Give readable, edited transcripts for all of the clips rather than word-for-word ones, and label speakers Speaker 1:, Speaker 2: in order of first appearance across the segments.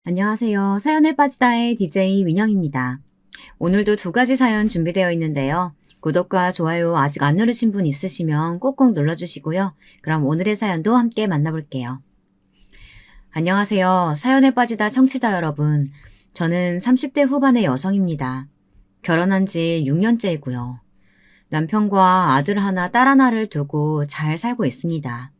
Speaker 1: 안녕하세요. 사연에 빠지다의 DJ 민영입니다. 오늘도 두 가지 사연 준비되어 있는데요. 구독과 좋아요 아직 안 누르신 분 있으시면 꼭꼭 눌러주시고요. 그럼 오늘의 사연도 함께 만나볼게요. 안녕하세요. 사연에 빠지다 청취자 여러분. 저는 30대 후반의 여성입니다. 결혼한 지 6년째이고요. 남편과 아들 하나, 딸 하나를 두고 잘 살고 있습니다.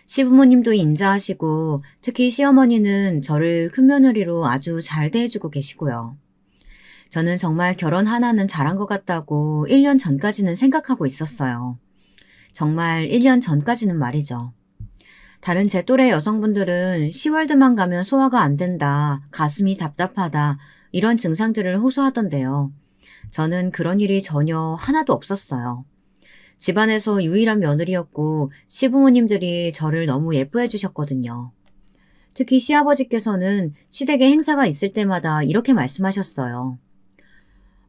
Speaker 1: 시부모님도 인자하시고 특히 시어머니는 저를 큰며느리로 아주 잘 대해주고 계시고요. 저는 정말 결혼 하나는 잘한 것 같다고 1년 전까지는 생각하고 있었어요. 정말 1년 전까지는 말이죠. 다른 제 또래 여성분들은 시월드만 가면 소화가 안 된다, 가슴이 답답하다 이런 증상들을 호소하던데요. 저는 그런 일이 전혀 하나도 없었어요. 집안에서 유일한 며느리였고 시부모님들이 저를 너무 예뻐해 주셨거든요. 특히 시아버지께서는 시댁에 행사가 있을 때마다 이렇게 말씀하셨어요.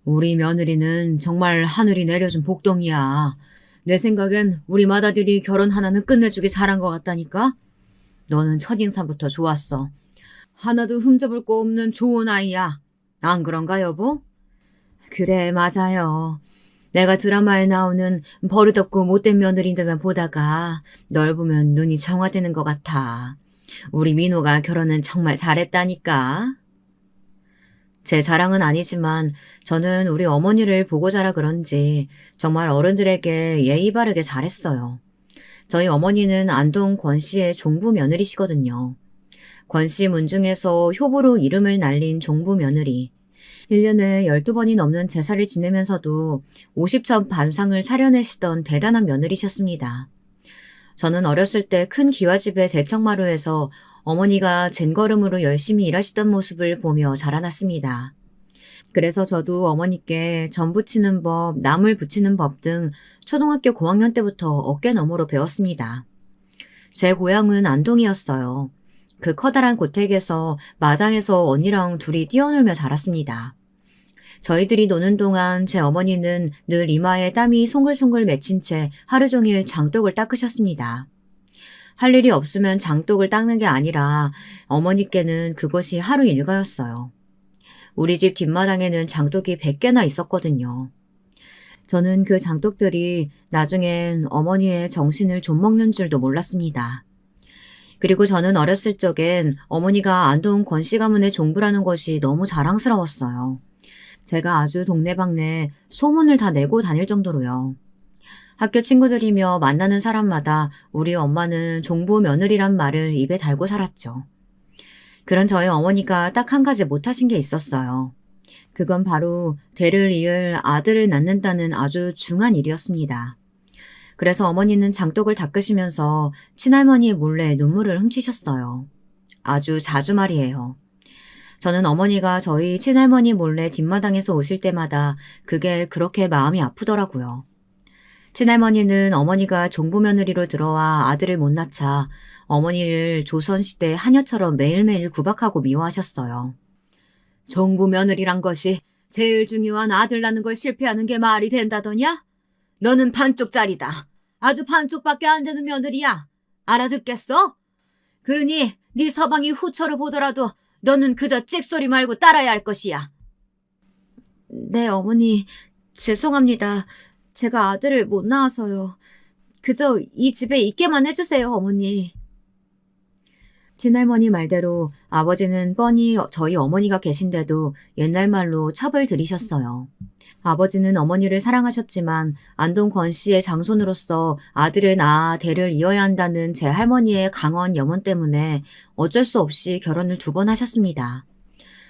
Speaker 1: 우리 며느리는 정말 하늘이 내려준 복덩이야. 내 생각엔 우리 맏아들이 결혼 하나는 끝내주기 잘한 것 같다니까? 너는 첫인상부터 좋았어. 하나도 흠잡을 거 없는 좋은 아이야. 안 그런가 여보? 그래 맞아요. 내가 드라마에 나오는 버릇없고 못된 며느리들만 보다가 널 보면 눈이 정화되는 것 같아. 우리 민호가 결혼은 정말 잘했다니까. 제 자랑은 아니지만 저는 우리 어머니를 보고 자라 그런지 정말 어른들에게 예의 바르게 잘했어요. 저희 어머니는 안동 권씨의 종부 며느리시거든요. 권씨 문중에서 효부로 이름을 날린 종부 며느리. 1년에 12번이 넘는 제사를 지내면서도 50첩 반상을 차려내시던 대단한 며느리셨습니다. 저는 어렸을 때 큰 기와집의 대청마루에서 어머니가 젠걸음으로 열심히 일하시던 모습을 보며 자라났습니다. 그래서 저도 어머니께 전 부치는 법, 나물 부치는 법 등 초등학교 고학년 때부터 어깨너머로 배웠습니다. 제 고향은 안동이었어요. 그 커다란 고택에서 마당에서 언니랑 둘이 뛰어놀며 자랐습니다. 저희들이 노는 동안 제 어머니는 늘 이마에 땀이 송글송글 맺힌 채 하루 종일 장독을 닦으셨습니다. 할 일이 없으면 장독을 닦는 게 아니라 어머니께는 그것이 하루 일과였어요. 우리 집 뒷마당에는 장독이 100개나 있었거든요. 저는 그 장독들이 나중엔 어머니의 정신을 좀먹는 줄도 몰랐습니다. 그리고 저는 어렸을 적엔 어머니가 안동 권씨 가문의 종부라는 것이 너무 자랑스러웠어요. 제가 아주 동네방네 소문을 다 내고 다닐 정도로요. 학교 친구들이며 만나는 사람마다 우리 엄마는 종부 며느리란 말을 입에 달고 살았죠. 그런 저희 어머니가 딱 한 가지 못하신 게 있었어요. 그건 바로 대를 이을 아들을 낳는다는 아주 중한 일이었습니다. 그래서 어머니는 장독을 닦으시면서 친할머니 몰래 눈물을 훔치셨어요. 아주 자주 말이에요. 저는 어머니가 저희 친할머니 몰래 뒷마당에서 오실 때마다 그게 그렇게 마음이 아프더라고요. 친할머니는 어머니가 종부며느리로 들어와 아들을 못 낳자 어머니를 조선시대 하녀처럼 매일매일 구박하고 미워하셨어요. 종부며느리란 것이 제일 중요한 아들 낳는 걸 실패하는 게 말이 된다더냐? 너는 반쪽짜리다. 아주 반쪽밖에 안 되는 며느리야. 알아듣겠어? 그러니 네 서방이 후처를 보더라도 너는 그저 찍소리 말고 따라야 할 것이야. 네, 어머니. 죄송합니다. 제가 아들을 못 낳아서요. 그저 이 집에 있게만 해주세요, 어머니. 친할머니 말대로 아버지는 뻔히 저희 어머니가 계신데도 옛날 말로 첩을 들이셨어요. 아버지는 어머니를 사랑하셨지만 안동 권씨의 장손으로서 아들을 낳아 대를 이어야 한다는 제 할머니의 강원 염원 때문에 어쩔 수 없이 결혼을 2번 하셨습니다.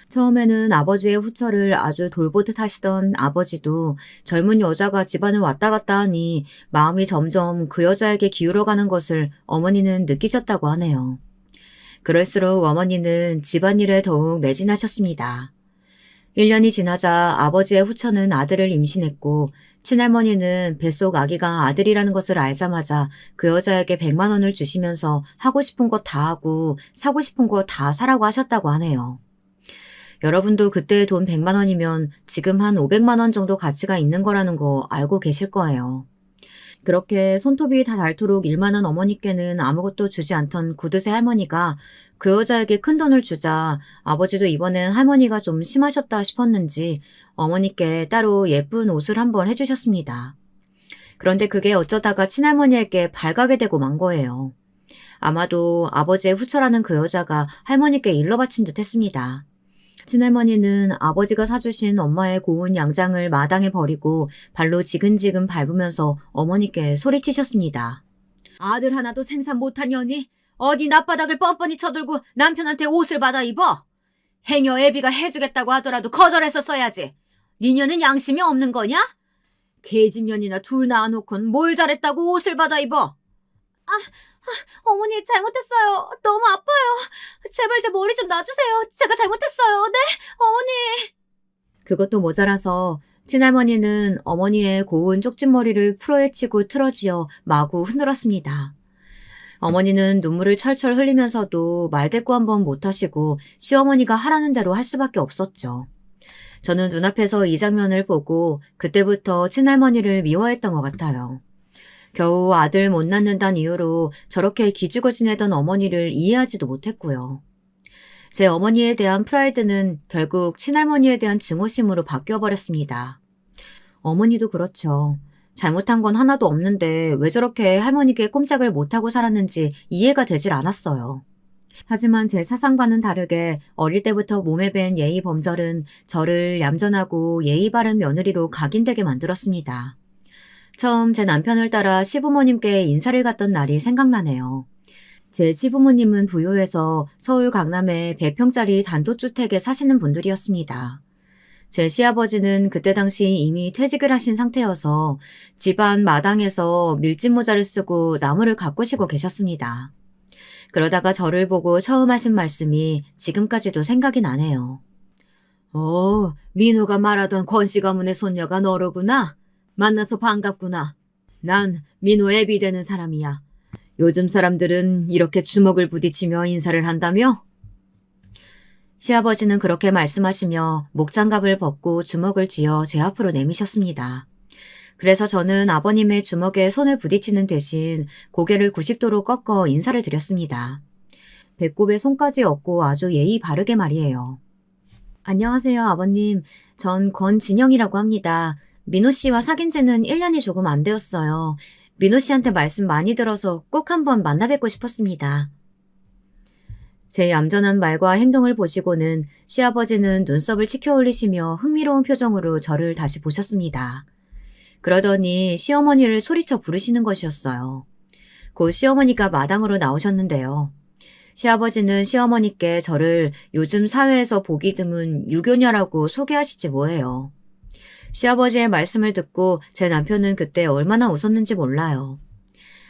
Speaker 1: 처음에는 아버지의 후처를 아주 돌보듯 하시던 아버지도 젊은 여자가 집안을 왔다 갔다 하니 마음이 점점 그 여자에게 기울어가는 것을 어머니는 느끼셨다고 하네요. 그럴수록 어머니는 집안일에 더욱 매진하셨습니다. 1년이 지나자 아버지의 후처는 아들을 임신했고 친할머니는 뱃속 아기가 아들이라는 것을 알자마자 그 여자에게 100만 원을 주시면서 하고 싶은 거 다 하고 사고 싶은 거 다 사라고 하셨다고 하네요. 여러분도 그때 돈 100만 원이면 지금 한 500만 원 정도 가치가 있는 거라는 거 알고 계실 거예요. 그렇게 손톱이 다 닳도록 일 많은 어머니께는 아무것도 주지 않던 구두쇠 할머니가 그 여자에게 큰돈을 주자 아버지도 이번엔 할머니가 좀 심하셨다 싶었는지 어머니께 따로 예쁜 옷을 한번 해주셨습니다. 그런데 그게 어쩌다가 친할머니에게 발가게 되고 만 거예요. 아마도 아버지의 후처라는 그 여자가 할머니께 일러 바친 듯 했습니다. 친할머니는 아버지가 사주신 엄마의 고운 양장을 마당에 버리고 발로 지근지근 밟으면서 어머니께 소리치셨습니다. 아들 하나도 생산 못한 년이 어디 낮바닥을 뻔뻔히 쳐들고 남편한테 옷을 받아 입어? 행여 애비가 해주겠다고 하더라도 거절했었어야지. 니년은 양심이 없는 거냐? 계집년이나 둘 낳아놓고는 뭘 잘했다고 옷을 받아 입어?
Speaker 2: 어머니, 잘못했어요. 너무 아파요. 제발 제 머리 좀 놔주세요. 제가 잘못했어요. 네, 어머니.
Speaker 1: 그것도 모자라서 친할머니는 어머니의 고운 쪽진머리를 풀어헤치고 틀어쥐어 마구 흔들었습니다. 어머니는 눈물을 철철 흘리면서도 말대꾸 한번 못하시고 시어머니가 하라는 대로 할 수밖에 없었죠. 저는 눈앞에서 이 장면을 보고 그때부터 친할머니를 미워했던 것 같아요. 겨우 아들 못 낳는다는 이유로 저렇게 기죽어 지내던 어머니를 이해하지도 못했고요. 제 어머니에 대한 프라이드는 결국 친할머니에 대한 증오심으로 바뀌어버렸습니다. 어머니도 그렇죠. 잘못한 건 하나도 없는데 왜 저렇게 할머니께 꼼짝을 못하고 살았는지 이해가 되질 않았어요. 하지만 제 사상과는 다르게 어릴 때부터 몸에 밴 예의 범절은 저를 얌전하고 예의 바른 며느리로 각인되게 만들었습니다. 처음 제 남편을 따라 시부모님께 인사를 갔던 날이 생각나네요. 제 시부모님은 부유해서 서울 강남의 100평짜리 단독주택에 사시는 분들이었습니다. 제 시아버지는 그때 당시 이미 퇴직을 하신 상태여서 집안 마당에서 밀짚 모자를 쓰고 나무를 가꾸시고 계셨습니다. 그러다가 저를 보고 처음 하신 말씀이 지금까지도 생각이 나네요. 민호가 말하던 권씨 가문의 손녀가 너로구나. 만나서 반갑구나. 난 민호 애비 되는 사람이야. 요즘 사람들은 이렇게 주먹을 부딪히며 인사를 한다며? 시아버지는 그렇게 말씀하시며 목장갑을 벗고 주먹을 쥐어 제 앞으로 내미셨습니다. 그래서 저는 아버님의 주먹에 손을 부딪히는 대신 고개를 90도로 꺾어 인사를 드렸습니다. 배꼽에 손까지 얹고 아주 예의 바르게 말이에요. 안녕하세요, 아버님. 전 권진영이라고 합니다. 민호 씨와 사귄 지는 1년이 조금 안 되었어요. 민호 씨한테 말씀 많이 들어서 꼭 한번 만나 뵙고 싶었습니다. 제 얌전한 말과 행동을 보시고는 시아버지는 눈썹을 치켜 올리시며 흥미로운 표정으로 저를 다시 보셨습니다. 그러더니 시어머니를 소리쳐 부르시는 것이었어요. 곧 시어머니가 마당으로 나오셨는데요. 시아버지는 시어머니께 저를 요즘 사회에서 보기 드문 유교녀라고 소개하시지 뭐예요. 시아버지의 말씀을 듣고 제 남편은 그때 얼마나 웃었는지 몰라요.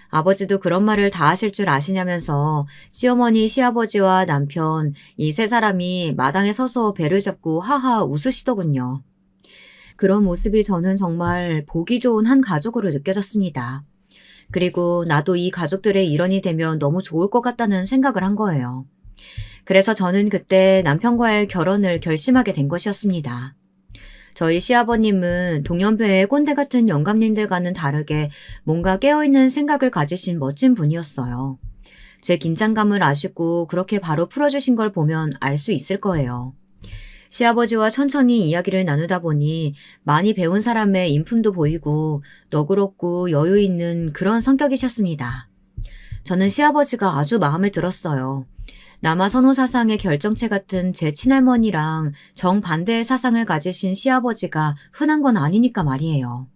Speaker 1: 아버지도 그런 말을 다 하실 줄 아시냐면서 시어머니, 시아버지와 남편 이 세 사람이 마당에 서서 배를 잡고 하하 웃으시더군요. 그런 모습이 저는 정말 보기 좋은 한 가족으로 느껴졌습니다. 그리고 나도 이 가족들의 일원이 되면 너무 좋을 것 같다는 생각을 한 거예요. 그래서 저는 그때 남편과의 결혼을 결심하게 된 것이었습니다. 저희 시아버님은 동년배의 꼰대 같은 영감님들과는 다르게 뭔가 깨어있는 생각을 가지신 멋진 분이었어요. 제 긴장감을 아시고 그렇게 바로 풀어주신 걸 보면 알 수 있을 거예요. 시아버지와 천천히 이야기를 나누다 보니 많이 배운 사람의 인품도 보이고 너그럽고 여유 있는 그런 성격이셨습니다. 저는 시아버지가 아주 마음에 들었어요. 남아 선호 사상의 결정체 같은 제 친할머니랑 정반대의 사상을 가지신 시아버지가 흔한 건 아니니까 말이에요.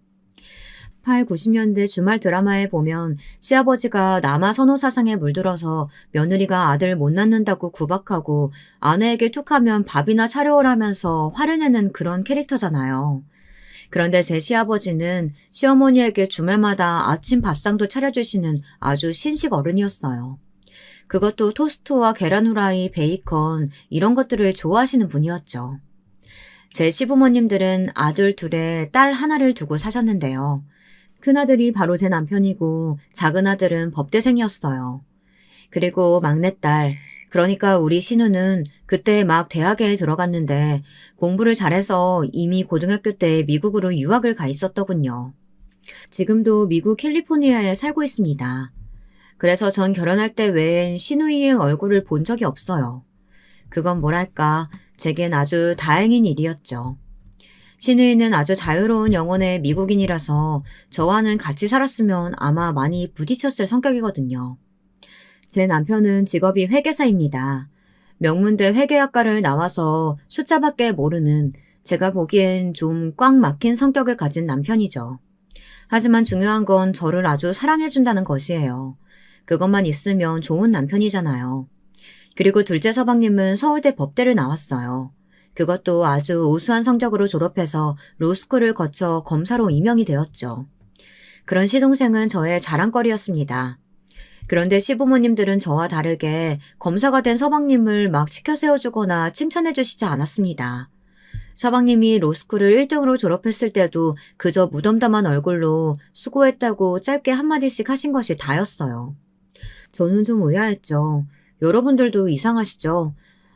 Speaker 1: 8, 90년대 주말 드라마에 보면 시아버지가 남아 선호 사상에 물들어서 며느리가 아들 못 낳는다고 구박하고 아내에게 툭하면 밥이나 차려오라면서 화를 내는 그런 캐릭터잖아요. 그런데 제 시아버지는 시어머니에게 주말마다 아침 밥상도 차려주시는 아주 신식 어른이었어요. 그것도 토스트와 계란 후라이, 베이컨 이런 것들을 좋아하시는 분이었죠. 제 시부모님들은 아들 둘에 딸 하나를 두고 사셨는데요. 큰아들이 바로 제 남편이고 작은 아들은 법대생이었어요. 그리고 막내딸, 그러니까 우리 신우는 그때 막 대학에 들어갔는데 공부를 잘해서 이미 고등학교 때 미국으로 유학을 가 있었더군요. 지금도 미국 캘리포니아에 살고 있습니다. 그래서 전 결혼할 때 외엔 시누이의 얼굴을 본 적이 없어요. 그건 뭐랄까, 제겐 아주 다행인 일이었죠. 시누이는 아주 자유로운 영혼의 미국인이라서 저와는 같이 살았으면 아마 많이 부딪혔을 성격이거든요. 제 남편은 직업이 회계사입니다. 명문대 회계학과를 나와서 숫자밖에 모르는 제가 보기엔 좀 꽉 막힌 성격을 가진 남편이죠. 하지만 중요한 건 저를 아주 사랑해준다는 것이에요. 그것만 있으면 좋은 남편이잖아요. 그리고 둘째 서방님은 서울대 법대를 나왔어요. 그것도 아주 우수한 성적으로 졸업해서 로스쿨을 거쳐 검사로 임명이 되었죠. 그런 시동생은 저의 자랑거리였습니다. 그런데 시부모님들은 저와 다르게 검사가 된 서방님을 막 치켜 세워주거나 칭찬해 주시지 않았습니다. 서방님이 로스쿨을 1등으로 졸업했을 때도 그저 무덤덤한 얼굴로 수고했다고 짧게 한마디씩 하신 것이 다였어요. 저는 좀 의아했죠. 여러분들도 이상하시죠?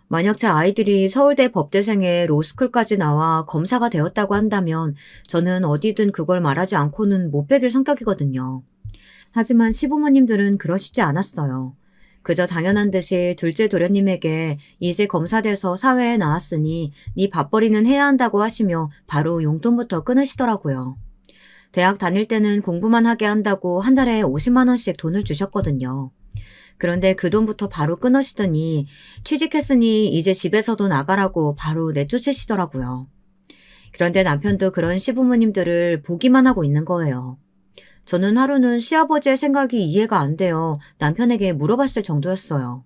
Speaker 1: 만약 제 아이들이 서울대 법대생에 로스쿨까지 나와 검사가 되었다고 한다면 저는 어디든 그걸 말하지 않고는 못 베길 성격이거든요. 하지만 시부모님들은 그러시지 않았어요. 그저 당연한 듯이 둘째 도련님에게 이제 검사돼서 사회에 나왔으니 네 밥벌이는 해야 한다고 하시며 바로 용돈부터 끊으시더라고요. 대학 다닐 때는 공부만 하게 한다고 한 달에 50만 원씩 돈을 주셨거든요. 그런데 그 돈부터 바로 끊으시더니 취직했으니 이제 집에서도 나가라고 바로 내쫓으시더라고요. 그런데 남편도 그런 시부모님들을 보기만 하고 있는 거예요. 저는 하루는 시아버지의 생각이 이해가 안 돼요. 남편에게 물어봤을 정도였어요.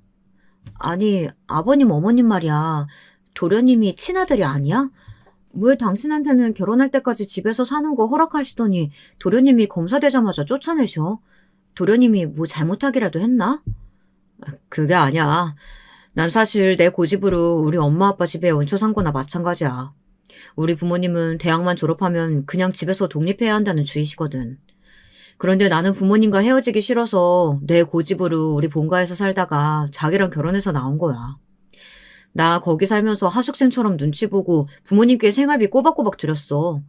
Speaker 1: 아니, 아버님 어머님 말이야. 도련님이 친아들이 아니야? 왜 당신한테는 결혼할 때까지 집에서 사는 거 허락하시더니 도련님이 검사되자마자 쫓아내셔? 도련님이 뭐 잘못하기라도 했나? 그게 아니야. 난 사실 내 고집으로 우리 엄마 아빠 집에 얹혀 산 거나 마찬가지야. 우리 부모님은 대학만 졸업하면 그냥 집에서 독립해야 한다는 주의시거든. 그런데 나는 부모님과 헤어지기 싫어서 내 고집으로 우리 본가에서 살다가 자기랑 결혼해서 나온 거야. 나 거기 살면서 하숙생처럼 눈치 보고 부모님께 생활비 꼬박꼬박 드렸어.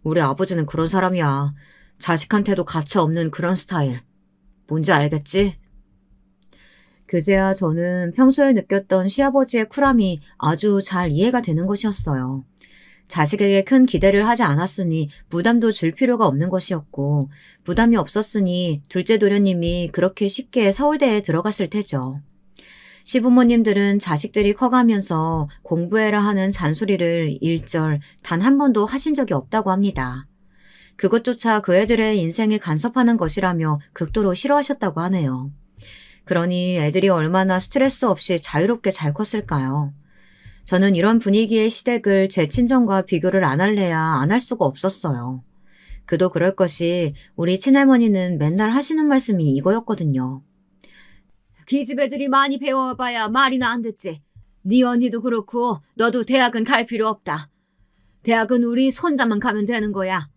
Speaker 1: 우리 아버지는 그런 사람이야. 자식한테도 가차 없는 그런 스타일. 뭔지 알겠지? 그제야 저는 평소에 느꼈던 시아버지의 쿨함이 아주 잘 이해가 되는 것이었어요. 자식에게 큰 기대를 하지 않았으니 부담도 줄 필요가 없는 것이었고 부담이 없었으니 둘째 도련님이 그렇게 쉽게 서울대에 들어갔을 테죠. 시부모님들은 자식들이 커가면서 공부해라 하는 잔소리를 일절 단 한 번도 하신 적이 없다고 합니다. 그것조차 그 애들의 인생에 간섭하는 것이라며 극도로 싫어하셨다고 하네요. 그러니 애들이 얼마나 스트레스 없이 자유롭게 잘 컸을까요? 저는 이런 분위기의 시댁을 제 친정과 비교를 안 할래야 안 할 수가 없었어요. 그도 그럴 것이 우리 친할머니는 맨날 하시는 말씀이 이거였거든요. 기집 애들이 많이 배워봐야 말이나 안 듣지. 네 언니도 그렇고 너도 대학은 갈 필요 없다. 대학은 우리 손자만 가면 되는 거야.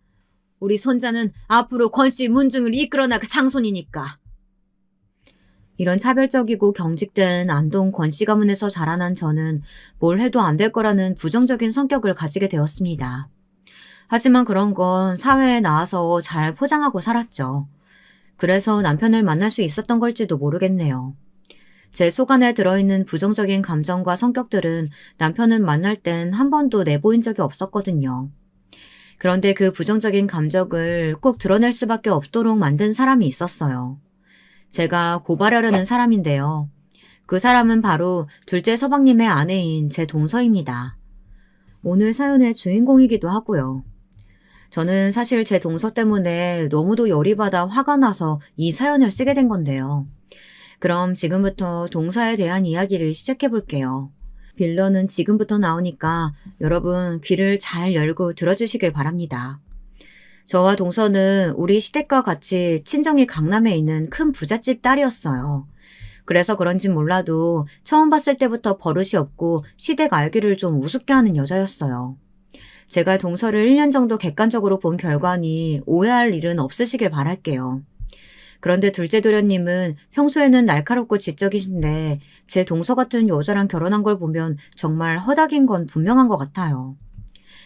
Speaker 1: 우리 손자는 앞으로 권씨 문중을 이끌어나갈 장손이니까. 이런 차별적이고 경직된 안동 권씨 가문에서 자라난 저는 뭘 해도 안 될 거라는 부정적인 성격을 가지게 되었습니다. 하지만 그런 건 사회에 나와서 잘 포장하고 살았죠. 그래서 남편을 만날 수 있었던 걸지도 모르겠네요. 제 속 안에 들어있는 부정적인 감정과 성격들은 남편을 만날 땐 한 번도 내보인 적이 없었거든요. 그런데 그 부정적인 감정을 꼭 드러낼 수밖에 없도록 만든 사람이 있었어요. 제가 고발하려는 사람인데요. 그 사람은 바로 둘째 서방님의 아내인 제 동서입니다. 오늘 사연의 주인공이기도 하고요. 저는 사실 제 동서 때문에 너무도 열이 받아 화가 나서 이 사연을 쓰게 된 건데요. 그럼 지금부터 동서에 대한 이야기를 시작해 볼게요. 빌런은 지금부터 나오니까 여러분 귀를 잘 열고 들어주시길 바랍니다. 저와 동서는 우리 시댁과 같이 친정이 강남에 있는 큰 부잣집 딸이었어요. 그래서 그런진 몰라도 처음 봤을 때부터 버릇이 없고 시댁 알기를 좀 우습게 하는 여자였어요. 제가 동서를 1년 정도 객관적으로 본 결과니 오해할 일은 없으시길 바랄게요. 그런데 둘째 도련님은 평소에는 날카롭고 지적이신데 제 동서 같은 여자랑 결혼한 걸 보면 정말 허닥인 건 분명한 것 같아요.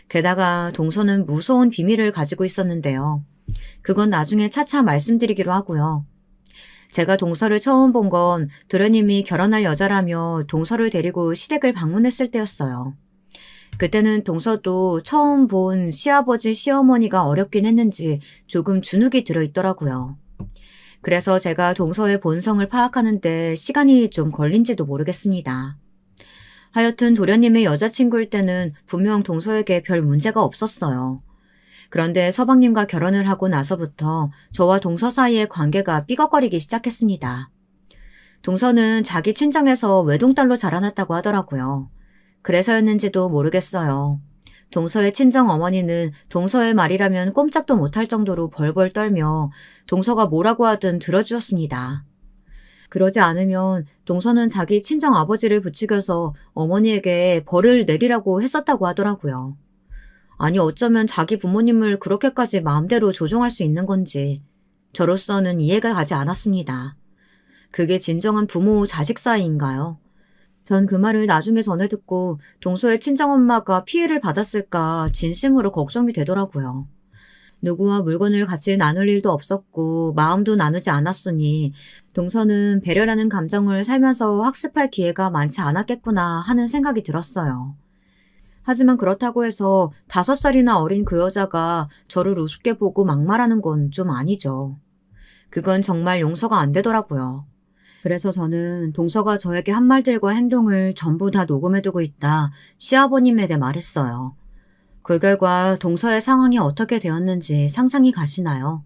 Speaker 1: 게다가 동서는 무서운 비밀을 가지고 있었는데요. 그건 나중에 차차 말씀드리기로 하고요. 제가 동서를 처음 본 건 도련님이 결혼할 여자라며 동서를 데리고 시댁을 방문했을 때였어요. 그때는 동서도 처음 본 시아버지, 시어머니가 어렵긴 했는지 조금 주눅이 들어있더라고요. 그래서 제가 동서의 본성을 파악하는데 시간이 좀 걸린지도 모르겠습니다. 하여튼 도련님의 여자친구일 때는 분명 동서에게 별 문제가 없었어요. 그런데 서방님과 결혼을 하고 나서부터 저와 동서 사이의 관계가 삐걱거리기 시작했습니다. 동서는 자기 친정에서 외동딸로 자라났다고 하더라고요. 그래서였는지도 모르겠어요. 동서의 친정 어머니는 동서의 말이라면 꼼짝도 못할 정도로 벌벌 떨며 동서가 뭐라고 하든 들어주었습니다. 그러지 않으면 동서는 자기 친정 아버지를 부추겨서 어머니에게 벌을 내리라고 했었다고 하더라고요. 아니 어쩌면 자기 부모님을 그렇게까지 마음대로 조종할 수 있는 건지 저로서는 이해가 가지 않았습니다. 그게 진정한 부모 자식 사이인가요? 전 그 말을 나중에 전해 듣고 동서의 친정엄마가 피해를 받았을까 진심으로 걱정이 되더라고요. 누구와 물건을 같이 나눌 일도 없었고 마음도 나누지 않았으니 동서는 배려라는 감정을 살면서 학습할 기회가 많지 않았겠구나 하는 생각이 들었어요. 하지만 그렇다고 해서 5살이나 어린 그 여자가 저를 우습게 보고 막말하는 건 좀 아니죠. 그건 정말 용서가 안 되더라고요. 그래서 저는 동서가 저에게 한 말들과 행동을 전부 다 녹음해두고 있다 시아버님에게 말했어요. 그 결과 동서의 상황이 어떻게 되었는지 상상이 가시나요?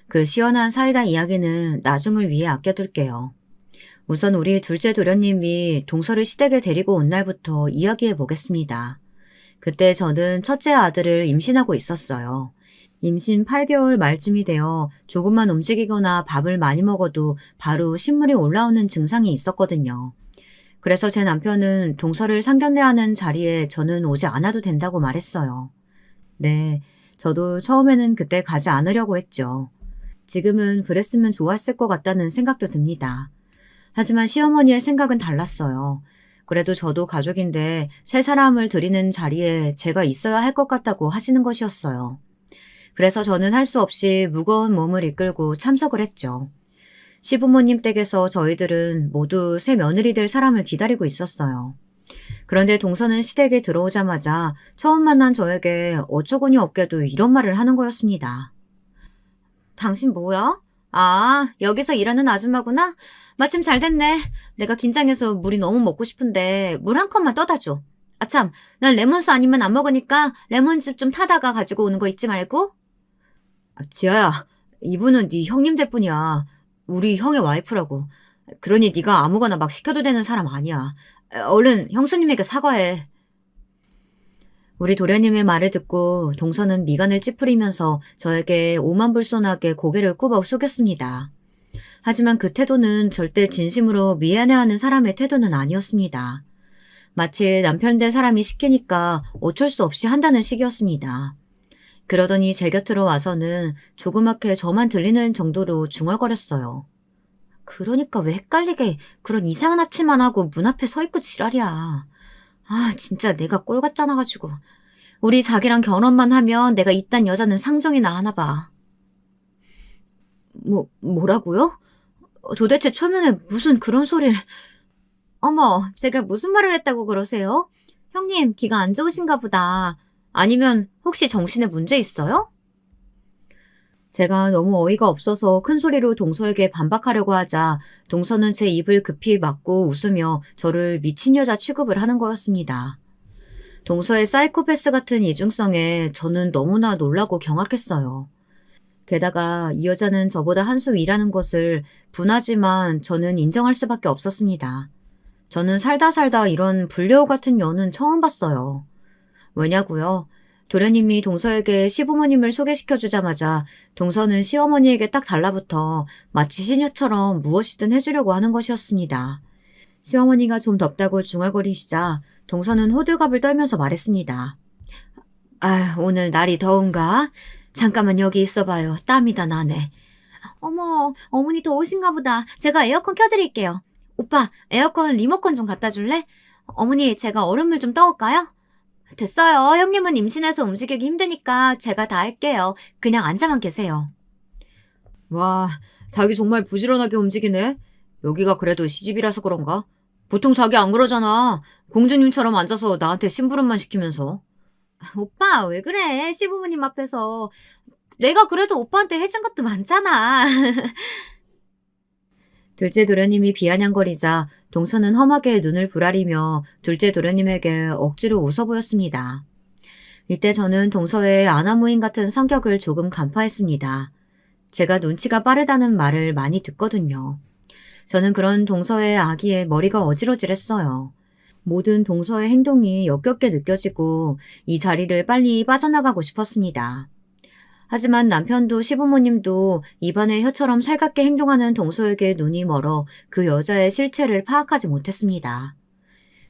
Speaker 1: 그 시원한 사이다 이야기는 나중을 위해 아껴둘게요. 우선 우리 둘째 도련님이 동서를 시댁에 데리고 온 날부터 이야기해 보겠습니다. 그때 저는 첫째 아들을 임신하고 있었어요. 임신 8개월 말쯤이 되어 조금만 움직이거나 밥을 많이 먹어도 바로 신물이 올라오는 증상이 있었거든요. 그래서 제 남편은 동서를 상견례하는 자리에 저는 오지 않아도 된다고 말했어요. 네, 저도 처음에는 그때 가지 않으려고 했죠. 지금은 그랬으면 좋았을 것 같다는 생각도 듭니다. 하지만 시어머니의 생각은 달랐어요. 그래도 저도 가족인데 세 사람을 드리는 자리에 제가 있어야 할 것 같다고 하시는 것이었어요. 그래서 저는 할 수 없이 무거운 몸을 이끌고 참석을 했죠. 시부모님 댁에서 저희들은 모두 새 며느리 될 사람을 기다리고 있었어요. 그런데 동서는 시댁에 들어오자마자 처음 만난 저에게 어처구니 없게도 이런 말을 하는 거였습니다. 당신 뭐야? 아, 여기서 일하는 아줌마구나? 마침 잘 됐네. 내가 긴장해서 물이 너무 먹고 싶은데 물 한 컵만 떠다 줘. 아참, 난 레몬수 아니면 안 먹으니까 레몬즙 좀 타다가 가지고 오는 거 잊지 말고. 지아야, 이분은 네 형님 될 뿐이야. 우리 형의 와이프라고. 그러니 네가 아무거나 막 시켜도 되는 사람 아니야. 얼른 형수님에게 사과해. 우리 도련님의 말을 듣고 동서는 미간을 찌푸리면서 저에게 오만불손하게 고개를 꾸벅 숙였습니다. 하지만 그 태도는 절대 진심으로 미안해하는 사람의 태도는 아니었습니다. 마치 남편 된 사람이 시키니까 어쩔 수 없이 한다는 식이었습니다. 그러더니 제 곁으로 와서는 조그맣게 저만 들리는 정도로 중얼거렸어요. 그러니까 왜 헷갈리게 그런 이상한 앞치만 하고 문 앞에 서 있고 지랄이야. 아, 진짜 내가 꼴 같잖아가지고. 우리 자기랑 결혼만 하면 내가 이딴 여자는 상종이나 하나 봐. 뭐라고요? 도대체 초면에 무슨 그런 소리를... 어머, 제가 무슨 말을 했다고 그러세요? 형님, 기가 안 좋으신가 보다. 아니면 혹시 정신에 문제 있어요? 제가 너무 어이가 없어서 큰 소리로 동서에게 반박하려고 하자 동서는 제 입을 급히 막고 웃으며 저를 미친 여자 취급을 하는 거였습니다. 동서의 사이코패스 같은 이중성에 저는 너무나 놀라고 경악했어요. 게다가 이 여자는 저보다 한 수 위라는 것을 분하지만 저는 인정할 수밖에 없었습니다. 저는 살다 이런 불려우 같은 여는 처음 봤어요. 왜냐고요? 도련님이 동서에게 시부모님을 소개시켜주자마자 동서는 시어머니에게 딱 달라붙어 마치 시녀처럼 무엇이든 해주려고 하는 것이었습니다. 시어머니가 좀 덥다고 중얼거리시자 동서는 호들갑을 떨면서 말했습니다. 아, 오늘 날이 더운가? 잠깐만 여기 있어봐요. 땀이 다 나네. 어머, 어머니 더우신가 보다. 제가 에어컨 켜드릴게요. 오빠, 에어컨 리모컨 좀 갖다 줄래? 어머니, 제가 얼음물 좀 떠올까요?
Speaker 2: 됐어요. 형님은 임신해서 움직이기 힘드니까 제가 다 할게요. 그냥 앉아만 계세요.
Speaker 1: 와, 자기 정말 부지런하게 움직이네. 여기가 그래도 시집이라서 그런가? 보통 자기 안 그러잖아. 공주님처럼 앉아서 나한테 심부름만 시키면서.
Speaker 2: 오빠, 왜 그래? 시부모님 앞에서. 내가 그래도 오빠한테 해준 것도 많잖아.
Speaker 1: 둘째 도련님이 비아냥거리자 동서는 험하게 눈을 부라리며 둘째 도련님에게 억지로 웃어 보였습니다. 이때 저는 동서의 아나무인 같은 성격을 조금 간파했습니다. 제가 눈치가 빠르다는 말을 많이 듣거든요. 저는 그런 동서의 아기에 머리가 어지러질했어요. 모든 동서의 행동이 역겹게 느껴지고 이 자리를 빨리 빠져나가고 싶었습니다. 하지만 남편도 시부모님도 입안의 혀처럼 살갑게 행동하는 동서에게 눈이 멀어 그 여자의 실체를 파악하지 못했습니다.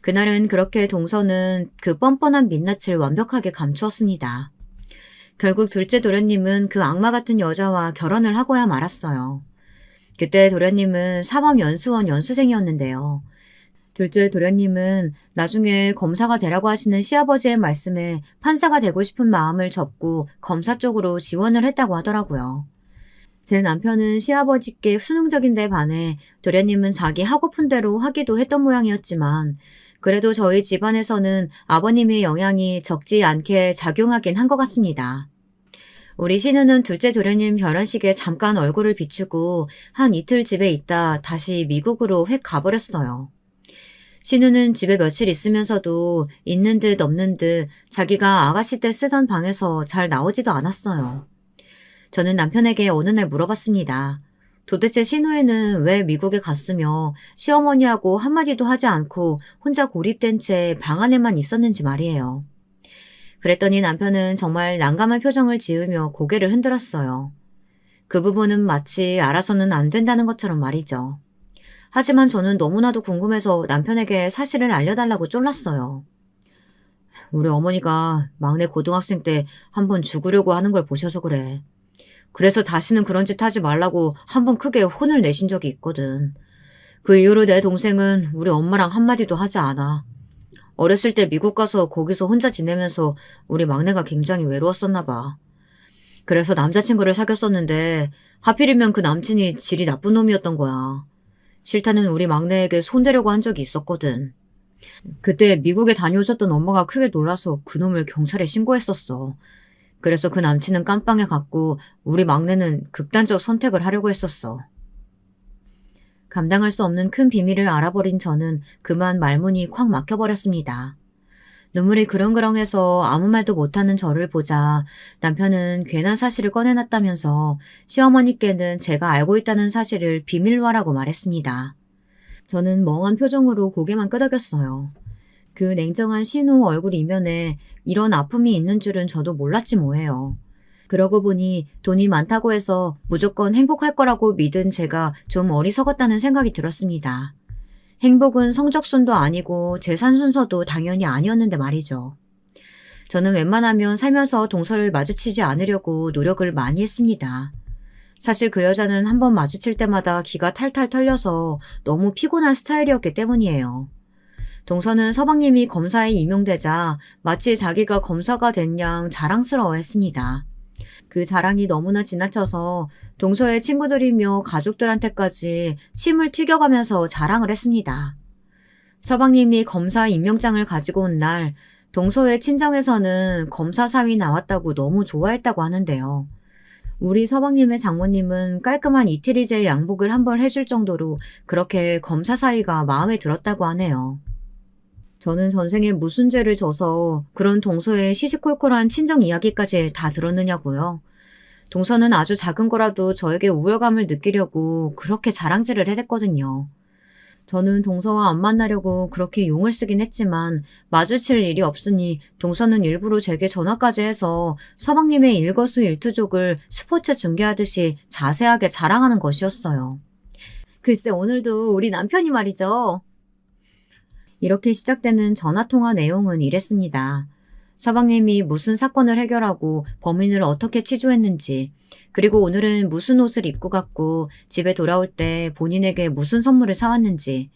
Speaker 1: 그날은 그렇게 동서는 그 뻔뻔한 민낯을 완벽하게 감추었습니다. 결국 둘째 도련님은 그 악마 같은 여자와 결혼을 하고야 말았어요. 그때 도련님은 사법연수원 연수생이었는데요. 둘째 도련님은 나중에 검사가 되라고 하시는 시아버지의 말씀에 판사가 되고 싶은 마음을 접고 검사 쪽으로 지원을 했다고 하더라고요. 제 남편은 시아버지께 수능적인 데 반해 도련님은 자기 하고픈 대로 하기도 했던 모양이었지만 그래도 저희 집안에서는 아버님의 영향이 적지 않게 작용하긴 한 것 같습니다. 우리 신우는 둘째 도련님 결혼식에 잠깐 얼굴을 비추고 한 이틀 집에 있다 다시 미국으로 획 가버렸어요. 신우는 집에 며칠 있으면서도 있는 듯 없는 듯 자기가 아가씨 때 쓰던 방에서 잘 나오지도 않았어요. 저는 남편에게 어느 날 물어봤습니다. 도대체 신우애는 왜 미국에 갔으며 시어머니하고 한마디도 하지 않고 혼자 고립된 채 방 안에만 있었는지 말이에요. 그랬더니 남편은 정말 난감한 표정을 지으며 고개를 흔들었어요. 그 부분은 마치 알아서는 안 된다는 것처럼 말이죠. 하지만 저는 너무나도 궁금해서 남편에게 사실을 알려달라고 쫄랐어요. 우리 어머니가 막내 고등학생 때 한번 죽으려고 하는 걸 보셔서 그래. 그래서 다시는 그런 짓 하지 말라고 한번 크게 혼을 내신 적이 있거든. 그 이후로 내 동생은 우리 엄마랑 한마디도 하지 않아. 어렸을 때 미국 가서 거기서 혼자 지내면서 우리 막내가 굉장히 외로웠었나 봐. 그래서 남자친구를 사귀었었는데 하필이면 그 남친이 질이 나쁜 놈이었던 거야. 싫다는 우리 막내에게 손대려고 한 적이 있었거든. 그때 미국에 다녀오셨던 엄마가 크게 놀라서 그놈을 경찰에 신고했었어. 그래서 그 남친은 깜빵에 갔고 우리 막내는 극단적 선택을 하려고 했었어. 감당할 수 없는 큰 비밀을 알아버린 저는 그만 말문이 콱 막혀버렸습니다. 눈물이 그렁그렁해서 아무 말도 못하는 저를 보자 남편은 괜한 사실을 꺼내놨다면서 시어머니께는 제가 알고 있다는 사실을 비밀화라고 말했습니다. 저는 멍한 표정으로 고개만 끄덕였어요. 그 냉정한 신우 얼굴 이면에 이런 아픔이 있는 줄은 저도 몰랐지 뭐예요. 그러고 보니 돈이 많다고 해서 무조건 행복할 거라고 믿은 제가 좀 어리석었다는 생각이 들었습니다. 행복은 성적순도 아니고 재산 순서도 당연히 아니었는데 말이죠. 저는 웬만하면 살면서 동서를 마주치지 않으려고 노력을 많이 했습니다. 사실 그 여자는 한번 마주칠 때마다 기가 탈탈 털려서 너무 피곤한 스타일이었기 때문이에요. 동서는 서방님이 검사에 임용되자 마치 자기가 검사가 된 양 자랑스러워했습니다. 그 자랑이 너무나 지나쳐서 동서의 친구들이며 가족들한테까지 침을 튀겨가면서 자랑을 했습니다. 서방님이 검사 임명장을 가지고 온 날 동서의 친정에서는 검사 사위 나왔다고 너무 좋아했다고 하는데요. 우리 서방님의 장모님은 깔끔한 이태리제 양복을 한 벌 해줄 정도로 그렇게 검사 사위가 마음에 들었다고 하네요. 저는 전생에 무슨 죄를 져서 그런 동서의 시시콜콜한 친정 이야기까지 다 들었느냐고요. 동서는 아주 작은 거라도 저에게 우월감을 느끼려고 그렇게 자랑질을 해댔거든요. 저는 동서와 안 만나려고 그렇게 용을 쓰긴 했지만 마주칠 일이 없으니 동서는 일부러 제게 전화까지 해서 서방님의 일거수일투족을 스포츠 중계하듯이 자세하게 자랑하는 것이었어요. 글쎄 오늘도 우리 남편이 말이죠. 이렇게 시작되는 전화통화 내용은 이랬습니다. 서방님이 무슨 사건을 해결하고 범인을 어떻게 취조했는지, 그리고 오늘은 무슨 옷을 입고 갔고 집에 돌아올 때 본인에게 무슨 선물을 사왔는지,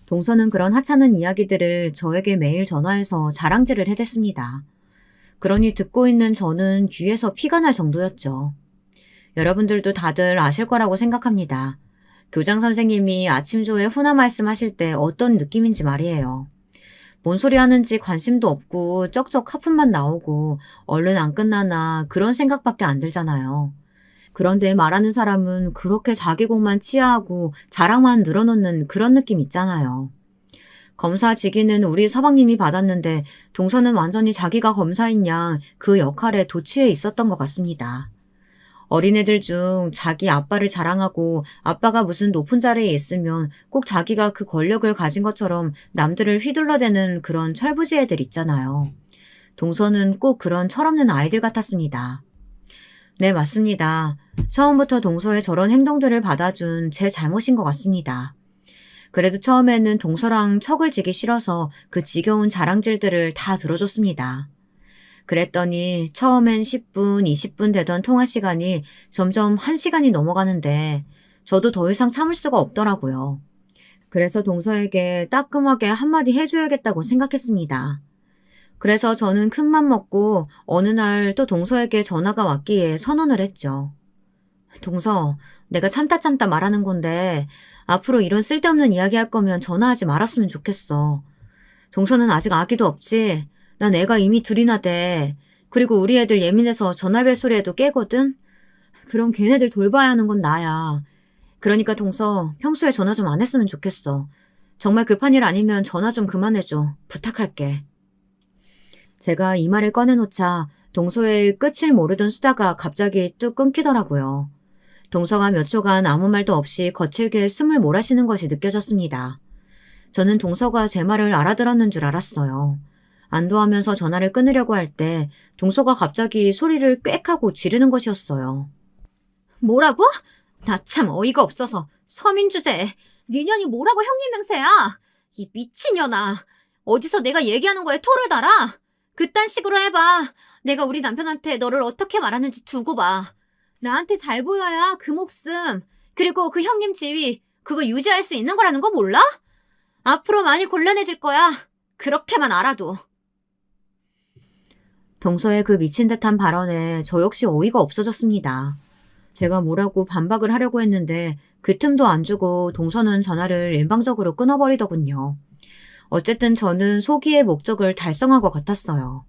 Speaker 1: 동서는 그런 하찮은 이야기들을 저에게 매일 전화해서 자랑질을 해댔습니다. 그러니 듣고 있는 저는 귀에서 피가 날 정도였죠. 여러분들도 다들 아실 거라고 생각합니다. 교장 선생님이 아침조에 훈화 말씀하실 때 어떤 느낌인지 말이에요. 뭔 소리 하는지 관심도 없고 쩍쩍 하품만 나오고 얼른 안 끝나나 그런 생각밖에 안 들잖아요. 그런데 말하는 사람은 그렇게 자기 곡만 치하하고 자랑만 늘어놓는 그런 느낌 있잖아요. 검사 직위는 우리 서방님이 받았는데 동서는 완전히 자기가 검사인 양 그 역할에 도취해 있었던 것 같습니다. 어린애들 중 자기 아빠를 자랑하고 아빠가 무슨 높은 자리에 있으면 꼭 자기가 그 권력을 가진 것처럼 남들을 휘둘러대는 그런 철부지 애들 있잖아요. 동서는 꼭 그런 철없는 아이들 같았습니다. 네, 맞습니다. 처음부터 동서의 저런 행동들을 받아준 제 잘못인 것 같습니다. 그래도 처음에는 동서랑 척을 지기 싫어서 그 지겨운 자랑질들을 다 들어줬습니다. 그랬더니 처음엔 10분, 20분 되던 통화 시간이 점점 1시간이 넘어가는데 저도 더 이상 참을 수가 없더라고요. 그래서 동서에게 따끔하게 한마디 해줘야겠다고 생각했습니다. 그래서 저는 큰맘 먹고 어느 날 또 동서에게 전화가 왔기에 선언을 했죠. 동서, 내가 참다 말하는 건데 앞으로 이런 쓸데없는 이야기 할 거면 전화하지 말았으면 좋겠어. 동서는 아직 아기도 없지? 난 애가 이미 둘이나 돼. 그리고 우리 애들 예민해서 전화벨 소리에도 깨거든? 그럼 걔네들 돌봐야 하는 건 나야. 그러니까 동서, 평소에 전화 좀 안 했으면 좋겠어. 정말 급한 일 아니면 전화 좀 그만해줘. 부탁할게. 제가 이 말을 꺼내놓자 동서의 끝을 모르던 수다가 갑자기 뚝 끊기더라고요. 동서가 몇 초간 아무 말도 없이 거칠게 숨을 몰아쉬는 것이 느껴졌습니다. 저는 동서가 제 말을 알아들었는 줄 알았어요. 안도하면서 전화를 끊으려고 할 때 동서가 갑자기 소리를 꽥 하고 지르는 것이었어요.
Speaker 2: 뭐라고? 나 참 어이가 없어서 서민 주제에 네 년이 뭐라고 형님 맹세야? 이 미친년아. 어디서 내가 얘기하는 거에 토를 달아? 그딴 식으로 해봐. 내가 우리 남편한테 너를 어떻게 말하는지 두고 봐. 나한테 잘 보여야 그 목숨, 그리고 그 형님 지위, 그거 유지할 수 있는 거라는 거 몰라? 앞으로 많이 곤란해질 거야. 그렇게만 알아도.
Speaker 1: 동서의 그 미친 듯한 발언에 저 역시 어이가 없어졌습니다. 제가 뭐라고 반박을 하려고 했는데 그 틈도 안 주고 동서는 전화를 일방적으로 끊어버리더군요. 어쨌든 저는 소기의 목적을 달성한 것 같았어요.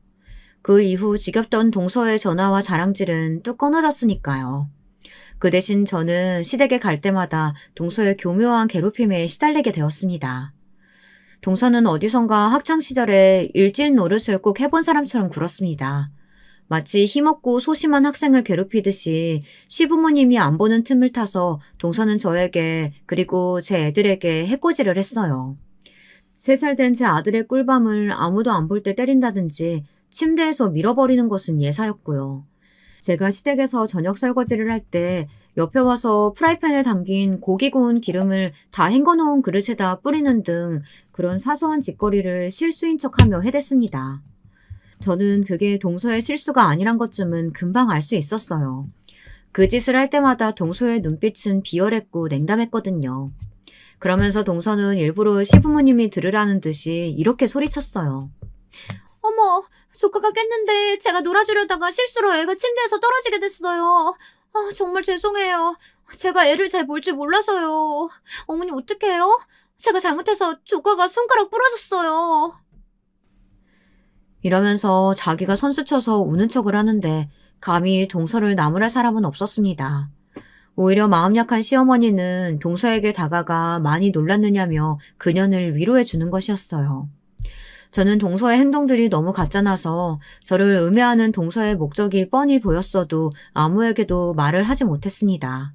Speaker 1: 그 이후 지겹던 동서의 전화와 자랑질은 뚝 끊어졌으니까요. 그 대신 저는 시댁에 갈 때마다 동서의 교묘한 괴롭힘에 시달리게 되었습니다. 동서는 어디선가 학창시절에 일질 노릇을 꼭 해본 사람처럼 굴었습니다. 마치 힘없고 소심한 학생을 괴롭히듯이 시부모님이 안 보는 틈을 타서 동서는 저에게 그리고 제 애들에게 해코지를 했어요. 3살 된 제 아들의 꿀밤을 아무도 안 볼 때 때린다든지 침대에서 밀어버리는 것은 예사였고요. 제가 시댁에서 저녁 설거지를 할 때 옆에 와서 프라이팬에 담긴 고기 구운 기름을 다 헹궈놓은 그릇에다 뿌리는 등 그런 사소한 짓거리를 실수인 척하며 해댔습니다. 저는 그게 동서의 실수가 아니란 것쯤은 금방 알 수 있었어요. 그 짓을 할 때마다 동서의 눈빛은 비열했고 냉담했거든요. 그러면서 동서는 일부러 시부모님이 들으라는 듯이 이렇게 소리쳤어요.
Speaker 2: 어머, 조카가 깼는데 제가 놀아주려다가 실수로 애가 침대에서 떨어지게 됐어요. 아, 정말 죄송해요. 제가 애를 잘 볼 줄 몰라서요. 어머니 어떡해요? 제가 잘못해서 조카가 손가락 부러졌어요.
Speaker 1: 이러면서 자기가 선수쳐서 우는 척을 하는데 감히 동서를 나무랄 사람은 없었습니다. 오히려 마음 약한 시어머니는 동서에게 다가가 많이 놀랐느냐며 그년을 위로해 주는 것이었어요. 저는 동서의 행동들이 너무 가짜나서 저를 음해하는 동서의 목적이 뻔히 보였어도 아무에게도 말을 하지 못했습니다.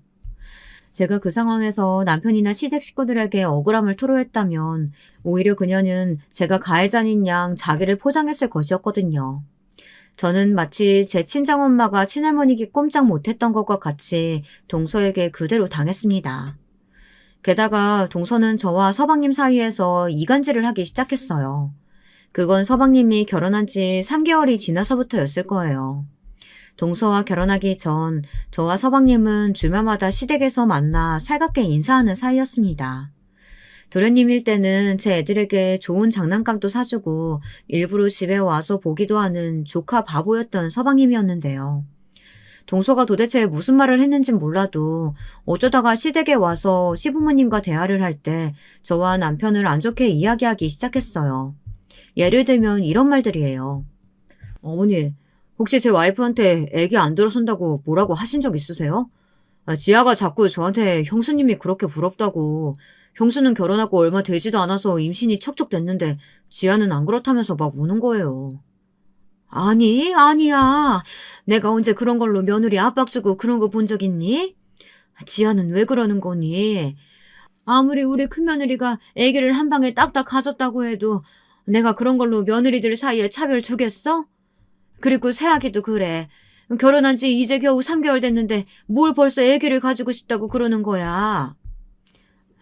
Speaker 1: 제가 그 상황에서 남편이나 시댁 식구들에게 억울함을 토로했다면 오히려 그녀는 제가 가해자인 양 자기를 포장했을 것이었거든요. 저는 마치 제 친정엄마가 친할머니께 꼼짝 못했던 것과 같이 동서에게 그대로 당했습니다. 게다가 동서는 저와 서방님 사이에서 이간질을 하기 시작했어요. 그건 서방님이 결혼한 지 3개월이 지나서부터였을 거예요. 동서와 결혼하기 전 저와 서방님은 주말마다 시댁에서 만나 살갑게 인사하는 사이였습니다. 도련님일 때는 제 애들에게 좋은 장난감도 사주고 일부러 집에 와서 보기도 하는 조카 바보였던 서방님이었는데요. 동서가 도대체 무슨 말을 했는진 몰라도 어쩌다가 시댁에 와서 시부모님과 대화를 할 때 저와 남편을 안 좋게 이야기하기 시작했어요. 예를 들면 이런 말들이에요. 어머니, 혹시 제 와이프한테 애기 안 들어선다고 뭐라고 하신 적 있으세요? 지아가 자꾸 저한테 형수님이 그렇게 부럽다고, 형수는 결혼하고 얼마 되지도 않아서 임신이 척척 됐는데 지아는 안 그렇다면서 막 우는 거예요. 아니, 아니야. 내가 언제 그런 걸로 며느리 압박 주고 그런 거 본 적 있니? 지아는 왜 그러는 거니? 아무리 우리 큰며느리가 애기를 한 방에 딱딱 가졌다고 해도 내가 그런 걸로 며느리들 사이에 차별 주겠어? 그리고 새아기도 그래. 결혼한 지 이제 겨우 3개월 됐는데 뭘 벌써 애기를 가지고 싶다고 그러는 거야.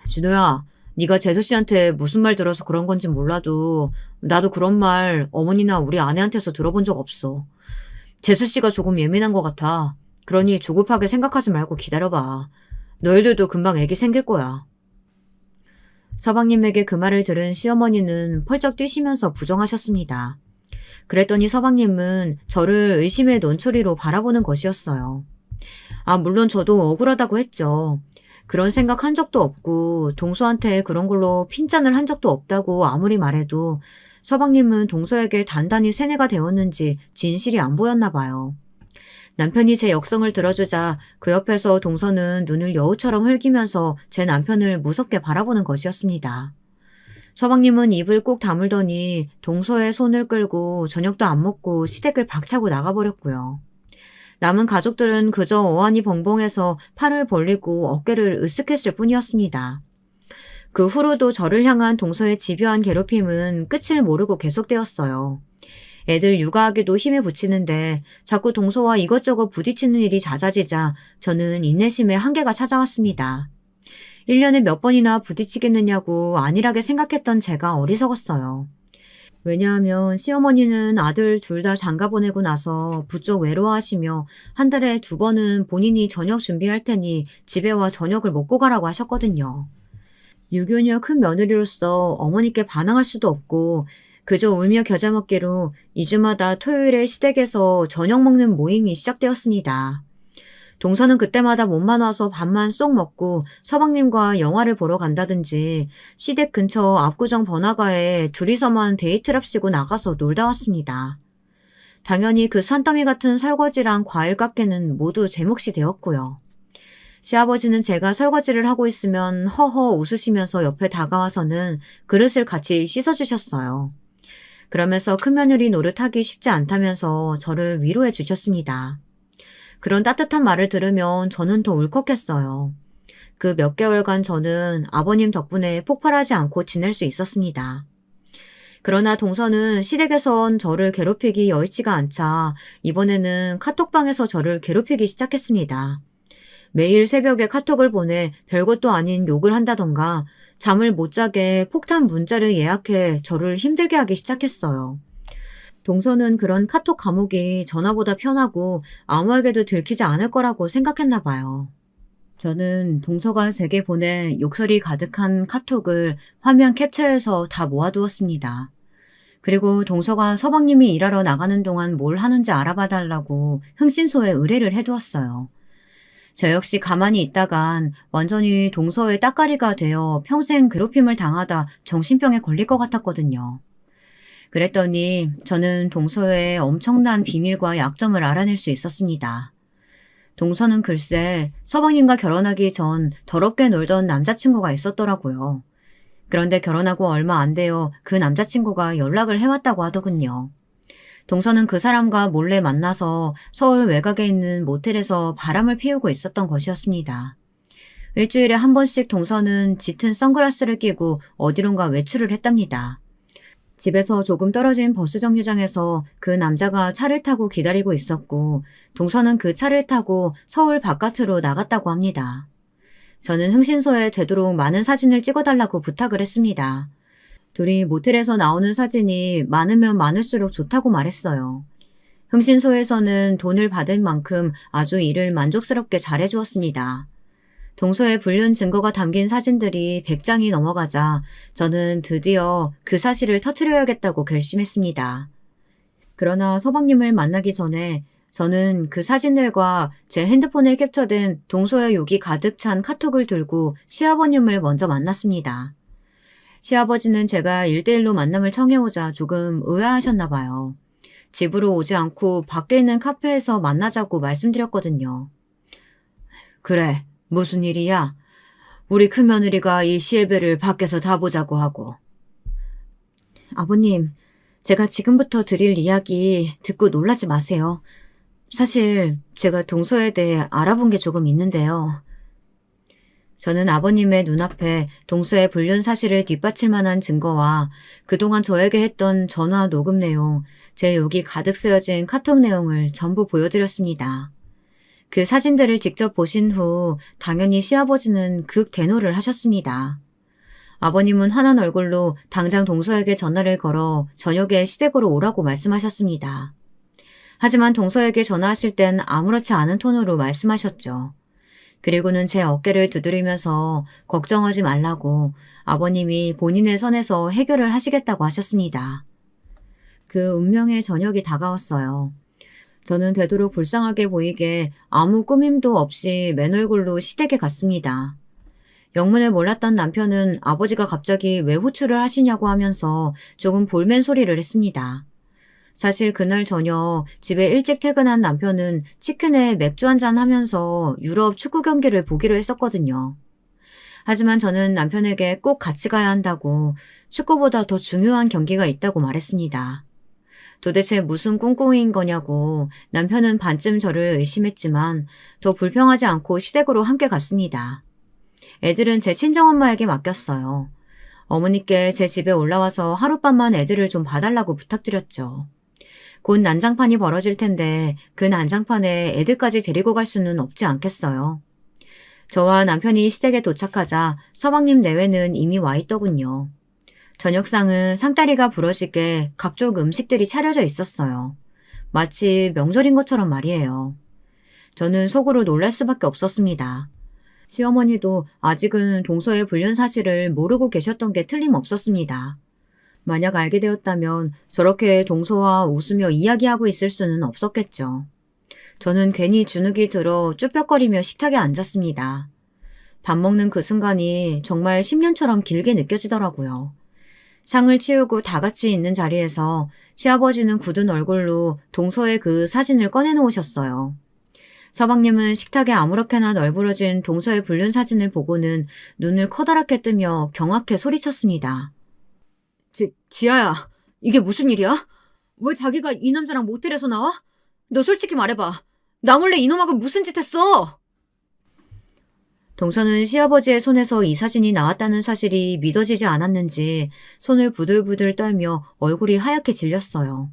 Speaker 1: 준호야, 네가 재수 씨한테 무슨 말 들어서 그런 건지 몰라도 나도 그런 말 어머니나 우리 아내한테서 들어본 적 없어. 재수 씨가 조금 예민한 것 같아. 그러니 조급하게 생각하지 말고 기다려봐. 너희들도 금방 애기 생길 거야. 서방님에게 그 말을 들은 시어머니는 펄쩍 뛰시면서 부정하셨습니다. 그랬더니 서방님은 저를 의심의 논초리로 바라보는 것이었어요. 물론 저도 억울하다고 했죠. 그런 생각 한 적도 없고 동서한테 그런 걸로 핀잔을 한 적도 없다고 아무리 말해도 서방님은 동서에게 단단히 세뇌가 되었는지 진실이 안 보였나 봐요. 남편이 제 역성을 들어주자 그 옆에서 동서는 눈을 여우처럼 흘기면서 제 남편을 무섭게 바라보는 것이었습니다. 서방님은 입을 꼭 다물더니 동서의 손을 끌고 저녁도 안 먹고 시댁을 박차고 나가버렸고요. 남은 가족들은 그저 어안이 벙벙해서 팔을 벌리고 어깨를 으쓱했을 뿐이었습니다. 그 후로도 저를 향한 동서의 집요한 괴롭힘은 끝을 모르고 계속되었어요. 애들 육아하기도 힘에 부치는데 자꾸 동서와 이것저것 부딪히는 일이 잦아지자 저는 인내심의 한계가 찾아왔습니다. 1년에 몇 번이나 부딪히겠느냐고 안일하게 생각했던 제가 어리석었어요. 왜냐하면 시어머니는 아들 둘 다 장가 보내고 나서 부쩍 외로워하시며 한 달에 2번은 본인이 저녁 준비할 테니 집에 와 저녁을 먹고 가라고 하셨거든요. 유교녀 큰 며느리로서 어머니께 반항할 수도 없고 그저 울며 겨자 먹기로 2주마다 토요일에 시댁에서 저녁 먹는 모임이 시작되었습니다. 동서는 그때마다 몸만 와서 밥만 쏙 먹고 서방님과 영화를 보러 간다든지 시댁 근처 압구정 번화가에 둘이서만 데이트랍시고 나가서 놀다 왔습니다. 당연히 그 산더미 같은 설거지랑 과일 깎기는 모두 제 몫이 되었고요. 시아버지는 제가 설거지를 하고 있으면 허허 웃으시면서 옆에 다가와서는 그릇을 같이 씻어주셨어요. 그러면서 큰며느리 노릇하기 쉽지 않다면서 저를 위로해 주셨습니다. 그런 따뜻한 말을 들으면 저는 더 울컥했어요. 그 몇 개월간 저는 아버님 덕분에 폭발하지 않고 지낼 수 있었습니다. 그러나 동서는 시댁에선 저를 괴롭히기 여의치가 않자 이번에는 카톡방에서 저를 괴롭히기 시작했습니다. 매일 새벽에 카톡을 보내 별것도 아닌 욕을 한다던가 잠을 못 자게 폭탄 문자를 예약해 저를 힘들게 하기 시작했어요. 동서는 그런 카톡 과목이 전화보다 편하고 아무에게도 들키지 않을 거라고 생각했나 봐요. 저는 동서가 제게 보낸 욕설이 가득한 카톡을 화면 캡처해서 다 모아두었습니다. 그리고 동서가 서방님이 일하러 나가는 동안 뭘 하는지 알아봐 달라고 흥신소에 의뢰를 해두었어요. 저 역시 가만히 있다간 완전히 동서의 따까리가 되어 평생 괴롭힘을 당하다 정신병에 걸릴 것 같았거든요. 그랬더니 저는 동서의 엄청난 비밀과 약점을 알아낼 수 있었습니다. 동서는 글쎄 서방님과 결혼하기 전 더럽게 놀던 남자친구가 있었더라고요. 그런데 결혼하고 얼마 안 되어 그 남자친구가 연락을 해왔다고 하더군요. 동서는 그 사람과 몰래 만나서 서울 외곽에 있는 모텔에서 바람을 피우고 있었던 것이었습니다. 일주일에 한 번씩 동서는 짙은 선글라스를 끼고 어디론가 외출을 했답니다. 집에서 조금 떨어진 버스 정류장에서 그 남자가 차를 타고 기다리고 있었고 동서는 그 차를 타고 서울 바깥으로 나갔다고 합니다. 저는 흥신소에 되도록 많은 사진을 찍어달라고 부탁을 했습니다. 둘이 모텔에서 나오는 사진이 많으면 많을수록 좋다고 말했어요. 흥신소에서는 돈을 받은 만큼 아주 일을 만족스럽게 잘해주었습니다. 동서의 불륜 증거가 담긴 사진들이 100장이 넘어가자 저는 드디어 그 사실을 터트려야겠다고 결심했습니다. 그러나 서방님을 만나기 전에 저는 그 사진들과 제 핸드폰에 캡처된 동서의 욕이 가득 찬 카톡을 들고 시아버님을 먼저 만났습니다. 시아버지는 제가 1대1로 만남을 청해오자 조금 의아하셨나 봐요. 집으로 오지 않고 밖에 있는 카페에서 만나자고 말씀드렸거든요. 그래, 무슨 일이야? 우리 큰며느리가 이 시애배를 밖에서 다 보자고 하고. 아버님, 제가 지금부터 드릴 이야기 듣고 놀라지 마세요. 사실 제가 동서에 대해 알아본 게 조금 있는데요. 저는 아버님의 눈앞에 동서의 불륜 사실을 뒷받칠 만한 증거와 그동안 저에게 했던 전화 녹음 내용, 제 욕이 가득 쓰여진 카톡 내용을 전부 보여드렸습니다. 그 사진들을 직접 보신 후 당연히 시아버지는 극대노를 하셨습니다. 아버님은 화난 얼굴로 당장 동서에게 전화를 걸어 저녁에 시댁으로 오라고 말씀하셨습니다. 하지만 동서에게 전화하실 땐 아무렇지 않은 톤으로 말씀하셨죠. 그리고는 제 어깨를 두드리면서 걱정하지 말라고 아버님이 본인의 선에서 해결을 하시겠다고 하셨습니다. 그 운명의 저녁이 다가왔어요. 저는 되도록 불쌍하게 보이게 아무 꾸밈도 없이 맨 얼굴로 시댁에 갔습니다. 영문을 몰랐던 남편은 아버지가 갑자기 왜 호출을 하시냐고 하면서 조금 볼멘 소리를 했습니다. 사실 그날 저녁 집에 일찍 퇴근한 남편은 치킨에 맥주 한잔 하면서 유럽 축구 경기를 보기로 했었거든요. 하지만 저는 남편에게 꼭 같이 가야 한다고 축구보다 더 중요한 경기가 있다고 말했습니다. 도대체 무슨 꿍꿍이인 거냐고 남편은 반쯤 저를 의심했지만 더 불평하지 않고 시댁으로 함께 갔습니다. 애들은 제 친정엄마에게 맡겼어요. 어머니께 제 집에 올라와서 하룻밤만 애들을 좀 봐달라고 부탁드렸죠. 곧 난장판이 벌어질 텐데 그 난장판에 애들까지 데리고 갈 수는 없지 않겠어요. 저와 남편이 시댁에 도착하자 서방님 내외는 이미 와 있더군요. 저녁상은 상다리가 부러지게 각종 음식들이 차려져 있었어요. 마치 명절인 것처럼 말이에요. 저는 속으로 놀랄 수밖에 없었습니다. 시어머니도 아직은 동서의 불륜 사실을 모르고 계셨던 게 틀림없었습니다. 만약 알게 되었다면 저렇게 동서와 웃으며 이야기하고 있을 수는 없었겠죠. 저는 괜히 주눅이 들어 쭈뼛거리며 식탁에 앉았습니다. 밥 먹는 그 순간이 정말 10년처럼 길게 느껴지더라고요. 상을 치우고 다 같이 있는 자리에서 시아버지는 굳은 얼굴로 동서의 그 사진을 꺼내놓으셨어요. 서방님은 식탁에 아무렇게나 널브러진 동서의 불륜 사진을 보고는 눈을 커다랗게 뜨며 경악해 소리쳤습니다. 지아야, 이게 무슨 일이야? 왜 자기가 이 남자랑 모텔에서 나와? 너 솔직히 말해봐. 나 몰래 이놈하고 무슨 짓 했어? 동서는 시아버지의 손에서 이 사진이 나왔다는 사실이 믿어지지 않았는지 손을 부들부들 떨며 얼굴이 하얗게 질렸어요.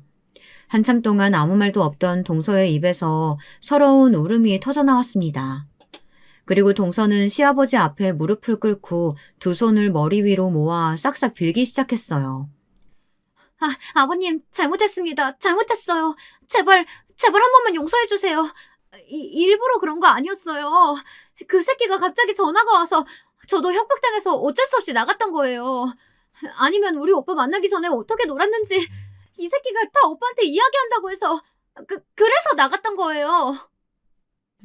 Speaker 1: 한참 동안 아무 말도 없던 동서의 입에서 서러운 울음이 터져나왔습니다. 그리고 동서는 시아버지 앞에 무릎을 꿇고 두 손을 머리 위로 모아 싹싹 빌기 시작했어요.
Speaker 2: 아버님, 잘못했습니다. 잘못했어요. 제발 한 번만 용서해주세요. 일부러 그런 거 아니었어요. 그 새끼가 갑자기 전화가 와서 저도 협박당해서 어쩔 수 없이 나갔던 거예요. 아니면 우리 오빠 만나기 전에 어떻게 놀았는지 이 새끼가 다 오빠한테 이야기한다고 해서 그래서 나갔던 거예요.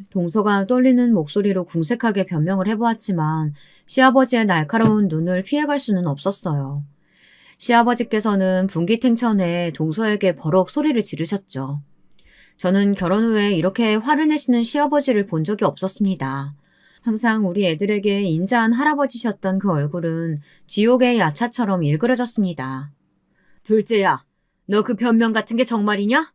Speaker 1: 동서가 떨리는 목소리로 궁색하게 변명을 해보았지만 시아버지의 날카로운 눈을 피해갈 수는 없었어요. 시아버지께서는 분기탱천에 동서에게 버럭 소리를 지르셨죠. 저는 결혼 후에 이렇게 화를 내시는 시아버지를 본 적이 없었습니다. 항상 우리 애들에게 인자한 할아버지셨던 그 얼굴은 지옥의 야차처럼 일그러졌습니다. 둘째야, 너 그 변명 같은 게 정말이냐?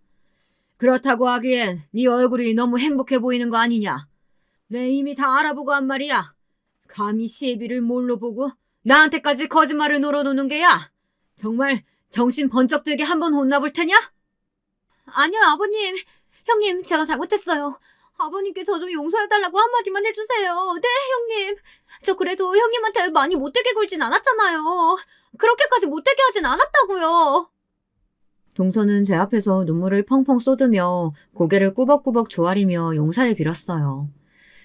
Speaker 1: 그렇다고 하기엔 네 얼굴이 너무 행복해 보이는 거 아니냐? 내 이미 다 알아보고 한 말이야. 감히 시애비를 뭘로 보고 나한테까지 거짓말을 놀아놓는 게야? 정말 정신 번쩍 들게 한번 혼나볼 테냐?
Speaker 2: 아니요, 아버님. 형님, 제가 잘못했어요. 아버님께 저 좀 용서해달라고 한마디만 해주세요. 네, 형님. 저 그래도 형님한테 많이 못되게 굴진 않았잖아요. 그렇게까지 못되게 하진 않았다고요.
Speaker 1: 동서는 제 앞에서 눈물을 펑펑 쏟으며 고개를 꾸벅꾸벅 조아리며 용서를 빌었어요.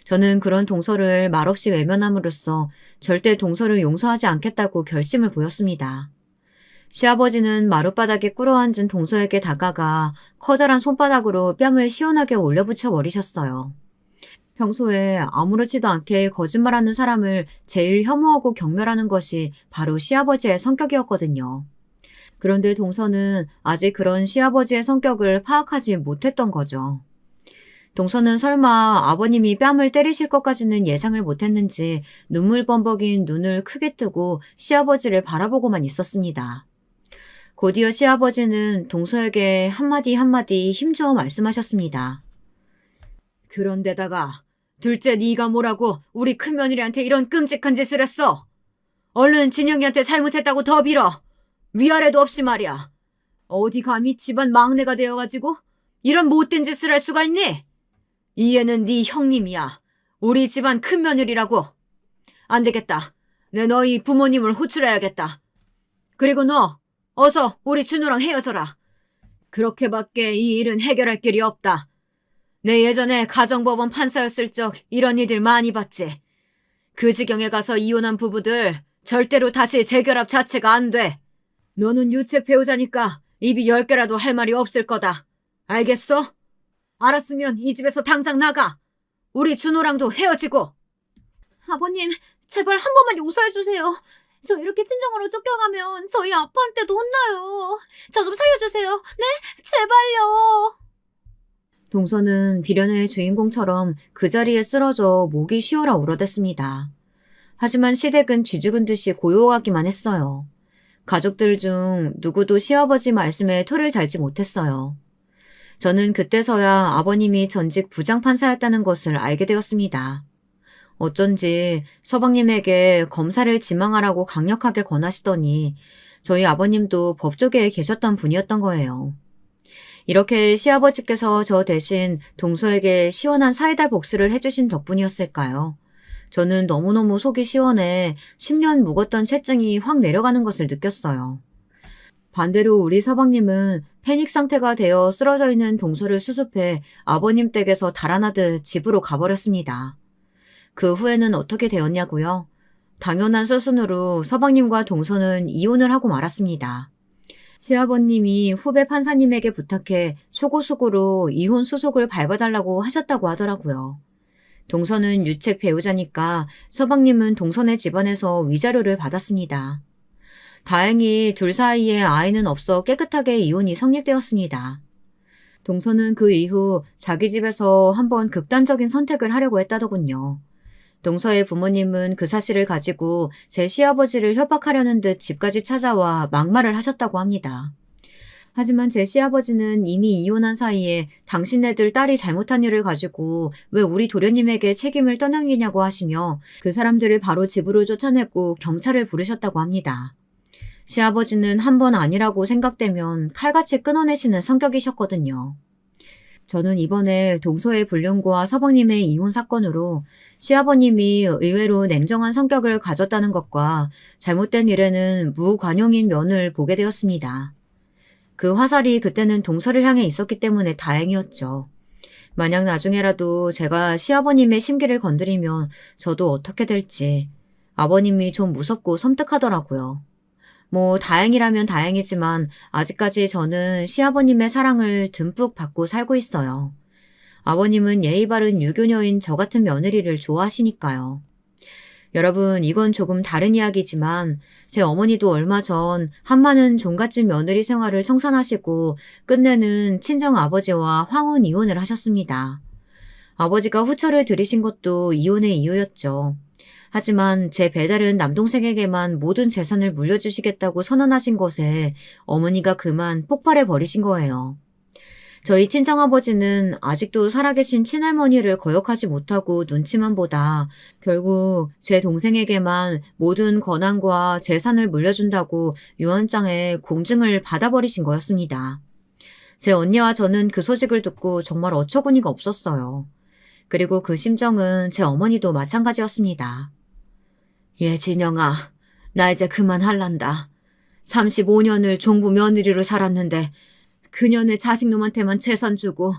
Speaker 1: 저는 그런 동서를 말없이 외면함으로써 절대 동서를 용서하지 않겠다고 결심을 보였습니다. 시아버지는 마룻바닥에 꿇어앉은 동서에게 다가가 커다란 손바닥으로 뺨을 시원하게 올려붙여 버리셨어요. 평소에 아무렇지도 않게 거짓말하는 사람을 제일 혐오하고 경멸하는 것이 바로 시아버지의 성격이었거든요. 그런데 동서는 아직 그런 시아버지의 성격을 파악하지 못했던 거죠. 동서는 설마 아버님이 뺨을 때리실 것까지는 예상을 못했는지 눈물 범벅인 눈을 크게 뜨고 시아버지를 바라보고만 있었습니다. 곧이어 시아버지는 동서에게 한마디 한마디 힘주어 말씀하셨습니다. 그런데다가 둘째 네가 뭐라고 우리 큰며느리한테 이런 끔찍한 짓을 했어? 얼른 진영이한테 잘못했다고 더 빌어. 위아래도 없이 말이야. 어디 감히 집안 막내가 되어가지고 이런 못된 짓을 할 수가 있니? 이 애는 네 형님이야. 우리 집안 큰며느리라고. 안 되겠다. 내 너희 부모님을 호출해야겠다. 그리고 너 어서 우리 준호랑 헤어져라. 그렇게밖에 이 일은 해결할 길이 없다. 내 예전에 가정법원 판사였을 적 이런 일들 많이 봤지. 그 지경에 가서 이혼한 부부들 절대로 다시 재결합 자체가 안 돼. 너는 유책 배우자니까 입이 10개라도 할 말이 없을 거다. 알겠어? 알았으면 이 집에서 당장 나가. 우리 준호랑도 헤어지고.
Speaker 2: 아버님, 제발 한 번만 용서해주세요. 저 이렇게 친정으로 쫓겨가면 저희 아빠한테도 혼나요. 저 좀 살려주세요. 네? 제발요.
Speaker 1: 동서는 비련의 주인공처럼 그 자리에 쓰러져 목이 쉬어라 울어댔습니다. 하지만 시댁은 쥐죽은 듯이 고요하기만 했어요. 가족들 중 누구도 시아버지 말씀에 토를 달지 못했어요. 저는 그때서야 아버님이 전직 부장판사였다는 것을 알게 되었습니다. 어쩐지 서방님에게 검사를 지망하라고 강력하게 권하시더니 저희 아버님도 법조계에 계셨던 분이었던 거예요. 이렇게 시아버지께서 저 대신 동서에게 시원한 사이다 복수를 해주신 덕분이었을까요? 저는 너무너무 속이 시원해 10년 묵었던 채증이 확 내려가는 것을 느꼈어요. 반대로 우리 서방님은 패닉 상태가 되어 쓰러져 있는 동서를 수습해 아버님 댁에서 달아나듯 집으로 가버렸습니다. 그 후에는 어떻게 되었냐고요? 당연한 수순으로 서방님과 동서는 이혼을 하고 말았습니다. 시아버님이 후배 판사님에게 부탁해 초고속으로 이혼 수속을 밟아달라고 하셨다고 하더라고요. 동서는 유책 배우자니까 서방님은 동서네 집안에서 위자료를 받았습니다. 다행히 둘 사이에 아이는 없어 깨끗하게 이혼이 성립되었습니다. 동서는 그 이후 자기 집에서 한번 극단적인 선택을 하려고 했다더군요. 동서의 부모님은 그 사실을 가지고 제 시아버지를 협박하려는 듯 집까지 찾아와 막말을 하셨다고 합니다. 하지만 제 시아버지는 이미 이혼한 사이에 당신네들 딸이 잘못한 일을 가지고 왜 우리 도련님에게 책임을 떠넘기냐고 하시며 그 사람들을 바로 집으로 쫓아내고 경찰을 부르셨다고 합니다. 시아버지는 한 번 아니라고 생각되면 칼같이 끊어내시는 성격이셨거든요. 저는 이번에 동서의 불륜과 서방님의 이혼 사건으로 시아버님이 의외로 냉정한 성격을 가졌다는 것과 잘못된 일에는 무관용인 면을 보게 되었습니다. 그 화살이 그때는 동서를 향해 있었기 때문에 다행이었죠. 만약 나중에라도 제가 시아버님의 심기를 건드리면 저도 어떻게 될지 아버님이 좀 무섭고 섬뜩하더라고요. 뭐 다행이라면 다행이지만 아직까지 저는 시아버님의 사랑을 듬뿍 받고 살고 있어요. 아버님은 예의 바른 유교녀인 저 같은 며느리를 좋아하시니까요. 여러분, 이건 조금 다른 이야기지만 제 어머니도 얼마 전 한많은 종갓집 며느리 생활을 청산하시고 끝내는 친정 아버지와 황혼 이혼을 하셨습니다. 아버지가 후처를 들이신 것도 이혼의 이유였죠. 하지만 제 배달은 남동생에게만 모든 재산을 물려주시겠다고 선언하신 것에 어머니가 그만 폭발해버리신 거예요. 저희 친정아버지는 아직도 살아계신 친할머니를 거역하지 못하고 눈치만 보다 결국 제 동생에게만 모든 권한과 재산을 물려준다고 유언장에 공증을 받아버리신 거였습니다. 제 언니와 저는 그 소식을 듣고 정말 어처구니가 없었어요. 그리고 그 심정은 제 어머니도 마찬가지였습니다. 예, 진영아, 나 이제 그만할란다. 35년을 종부 며느리로 살았는데 그년의 자식놈한테만 재산 주고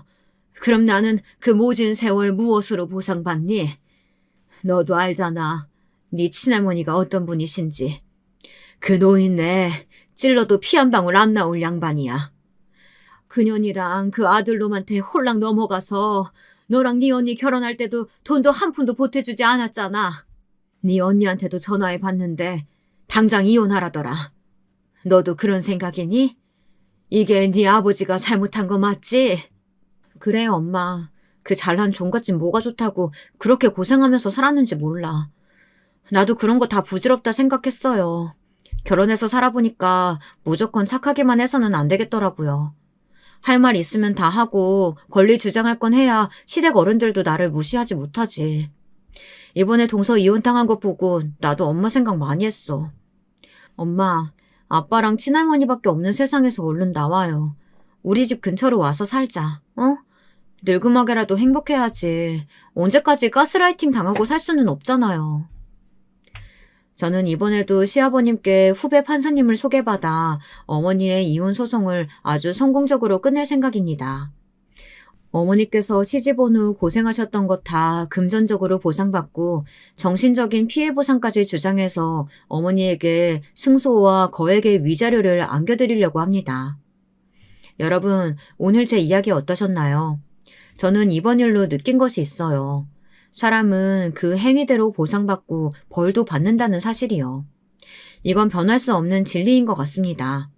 Speaker 1: 그럼 나는 그 모진 세월 무엇으로 보상받니? 너도 알잖아. 네 친할머니가 어떤 분이신지. 그 노인네 찔러도 피 한 방울 안 나올 양반이야. 그년이랑 그 아들놈한테 홀랑 넘어가서 너랑 네 언니 결혼할 때도 돈도 한 푼도 보태주지 않았잖아. 네 언니한테도 전화해 봤는데 당장 이혼하라더라. 너도 그런 생각이니? 이게 네 아버지가 잘못한 거 맞지? 그래, 엄마. 그 잘난 종갓집 뭐가 좋다고 그렇게 고생하면서 살았는지 몰라. 나도 그런 거 다 부질없다 생각했어요. 결혼해서 살아보니까 무조건 착하게만 해서는 안 되겠더라고요. 할 말 있으면 다 하고 권리 주장할 건 해야 시댁 어른들도 나를 무시하지 못하지. 이번에 동서 이혼당한 거 보고 나도 엄마 생각 많이 했어. 엄마, 아빠랑 친할머니밖에 없는 세상에서 얼른 나와요. 우리 집 근처로 와서 살자, 어? 늙음하게라도 행복해야지. 언제까지 가스라이팅 당하고 살 수는 없잖아요. 저는 이번에도 시아버님께 후배 판사님을 소개받아 어머니의 이혼 소송을 아주 성공적으로 끝낼 생각입니다. 어머니께서 시집 온 후 고생하셨던 것 다 금전적으로 보상받고 정신적인 피해 보상까지 주장해서 어머니에게 승소와 거액의 위자료를 안겨드리려고 합니다. 여러분, 오늘 제 이야기 어떠셨나요? 저는 이번 일로 느낀 것이 있어요. 사람은 그 행위대로 보상받고 벌도 받는다는 사실이요. 이건 변할 수 없는 진리인 것 같습니다.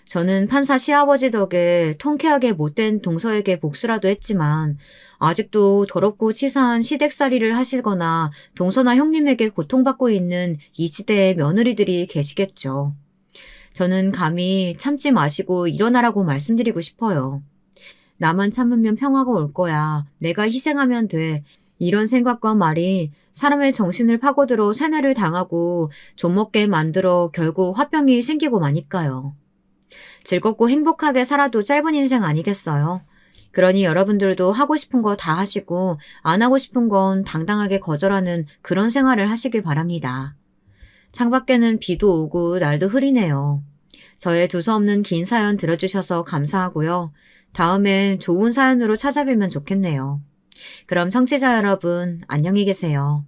Speaker 1: 저는 판사 시아버지 덕에 통쾌하게 못된 동서에게 복수라도 했지만 아직도 더럽고 치사한 시댁살이를 하시거나 동서나 형님에게 고통받고 있는 이 시대의 며느리들이 계시겠죠. 저는 감히 참지 마시고 일어나라고 말씀드리고 싶어요. 나만 참으면 평화가 올 거야. 내가 희생하면 돼. 이런 생각과 말이 사람의 정신을 파고들어 세뇌를 당하고 좀먹게 만들어 결국 화병이 생기고 마니까요. 즐겁고 행복하게 살아도 짧은 인생 아니겠어요? 그러니 여러분들도 하고 싶은 거 다 하시고 안 하고 싶은 건 당당하게 거절하는 그런 생활을 하시길 바랍니다. 창밖에는 비도 오고 날도 흐리네요. 저의 두서없는 긴 사연 들어주셔서 감사하고요. 다음엔 좋은 사연으로 찾아뵈면 좋겠네요. 그럼 청취자 여러분, 안녕히 계세요.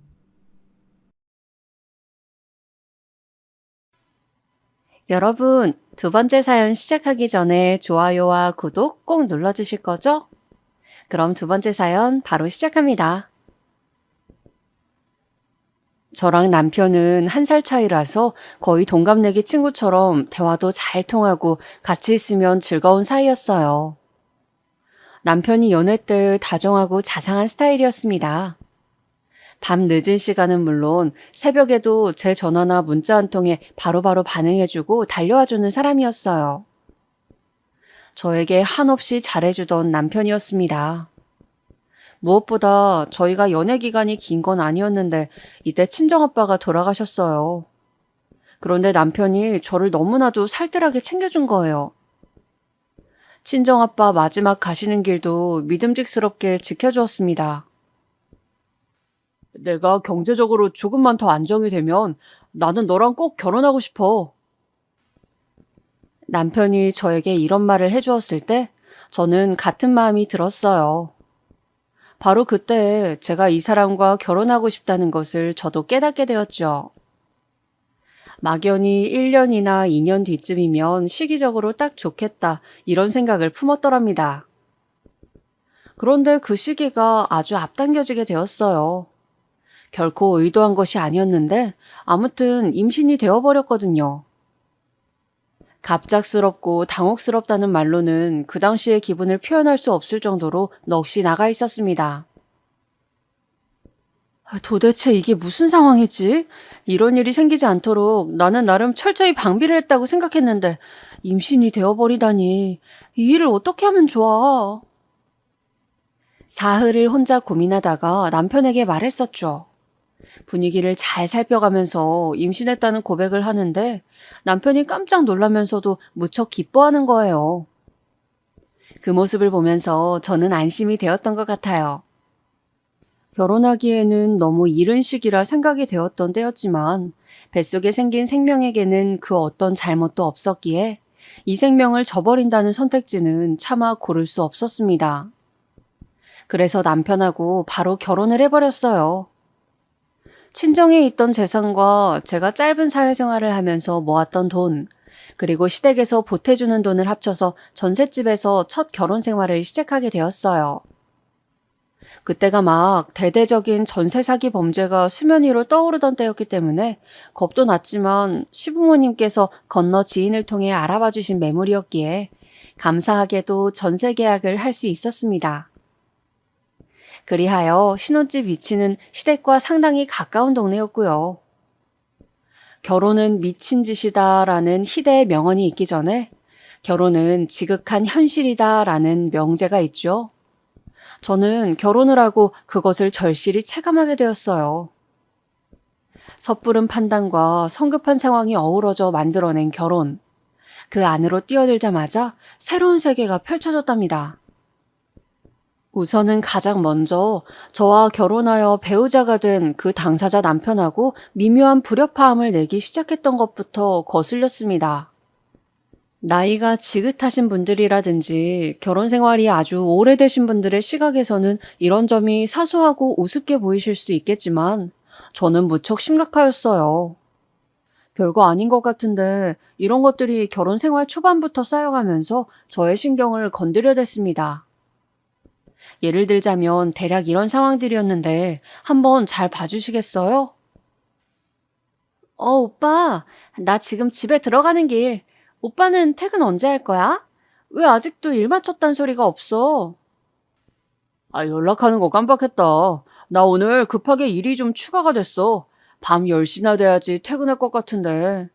Speaker 3: 여러분, 두 번째 사연 시작하기 전에 좋아요와 구독 꼭 눌러주실 거죠? 그럼 두 번째 사연 바로 시작합니다. 저랑 남편은 1살 차이라서 거의 동갑내기 친구처럼 대화도 잘 통하고 같이 있으면 즐거운 사이였어요. 남편이 연애 때 다정하고 자상한 스타일이었습니다. 밤 늦은 시간은 물론 새벽에도 제 전화나 문자 한 통에 바로바로 반응해주고 달려와주는 사람이었어요. 저에게 한없이 잘해주던 남편이었습니다. 무엇보다 저희가 연애 기간이 긴 건 아니었는데 이때 친정아빠가 돌아가셨어요. 그런데 남편이 저를 너무나도 살뜰하게 챙겨준 거예요. 친정아빠 마지막 가시는 길도 믿음직스럽게 지켜주었습니다. 내가 경제적으로 조금만 더 안정이 되면 나는 너랑 꼭 결혼하고 싶어. 남편이 저에게 이런 말을 해주었을 때 저는 같은 마음이 들었어요. 바로 그때 제가 이 사람과 결혼하고 싶다는 것을 저도 깨닫게 되었죠. 막연히 1년이나 2년 뒤쯤이면 시기적으로 딱 좋겠다 이런 생각을 품었더랍니다. 그런데 그 시기가 아주 앞당겨지게 되었어요. 결코 의도한 것이 아니었는데 아무튼 임신이 되어버렸거든요. 갑작스럽고 당혹스럽다는 말로는 그 당시의 기분을 표현할 수 없을 정도로 넋이 나가 있었습니다. 도대체 이게 무슨 상황이지? 이런 일이 생기지 않도록 나는 나름 철저히 방비를 했다고 생각했는데 임신이 되어버리다니 이 일을 어떻게 하면 좋아? 사흘을 혼자 고민하다가 남편에게 말했었죠. 분위기를 잘 살펴가면서 임신했다는 고백을 하는데 남편이 깜짝 놀라면서도 무척 기뻐하는 거예요. 그 모습을 보면서 저는 안심이 되었던 것 같아요. 결혼하기에는 너무 이른 시기라 생각이 되었던 때였지만 뱃속에 생긴 생명에게는 그 어떤 잘못도 없었기에 이 생명을 저버린다는 선택지는 차마 고를 수 없었습니다. 그래서 남편하고 바로 결혼을 해버렸어요. 친정에 있던 재산과 제가 짧은 사회생활을 하면서 모았던 돈, 그리고 시댁에서 보태주는 돈을 합쳐서 전셋집에서 첫 결혼 생활을 시작하게 되었어요. 그때가 막 대대적인 전세 사기 범죄가 수면 위로 떠오르던 때였기 때문에 겁도 났지만 시부모님께서 건너 지인을 통해 알아봐 주신 매물이었기에 감사하게도 전세 계약을 할 수 있었습니다. 그리하여 신혼집 위치는 시댁과 상당히 가까운 동네였고요. 결혼은 미친 짓이다라는 희대의 명언이 있기 전에 결혼은 지극한 현실이다라는 명제가 있죠. 저는 결혼을 하고 그것을 절실히 체감하게 되었어요. 섣부른 판단과 성급한 상황이 어우러져 만들어낸 결혼. 그 안으로 뛰어들자마자 새로운 세계가 펼쳐졌답니다. 우선은 가장 먼저 저와 결혼하여 배우자가 된 그 당사자 남편하고 미묘한 불협화음을 내기 시작했던 것부터 거슬렸습니다. 나이가 지긋하신 분들이라든지 결혼 생활이 아주 오래되신 분들의 시각에서는 이런 점이 사소하고 우습게 보이실 수 있겠지만 저는 무척 심각하였어요. 별거 아닌 것 같은데 이런 것들이 결혼 생활 초반부터 쌓여가면서 저의 신경을 건드려댔습니다. 예를 들자면 대략 이런 상황들이었는데 한번 잘 봐주시겠어요? 오빠, 나 지금 집에 들어가는 길. 오빠는 퇴근 언제 할 거야? 왜 아직도 일 마쳤단 소리가 없어? 연락하는 거 깜빡했다. 나 오늘 급하게 일이 좀 추가가 됐어. 밤 10시나 돼야지 퇴근할 것 같은데.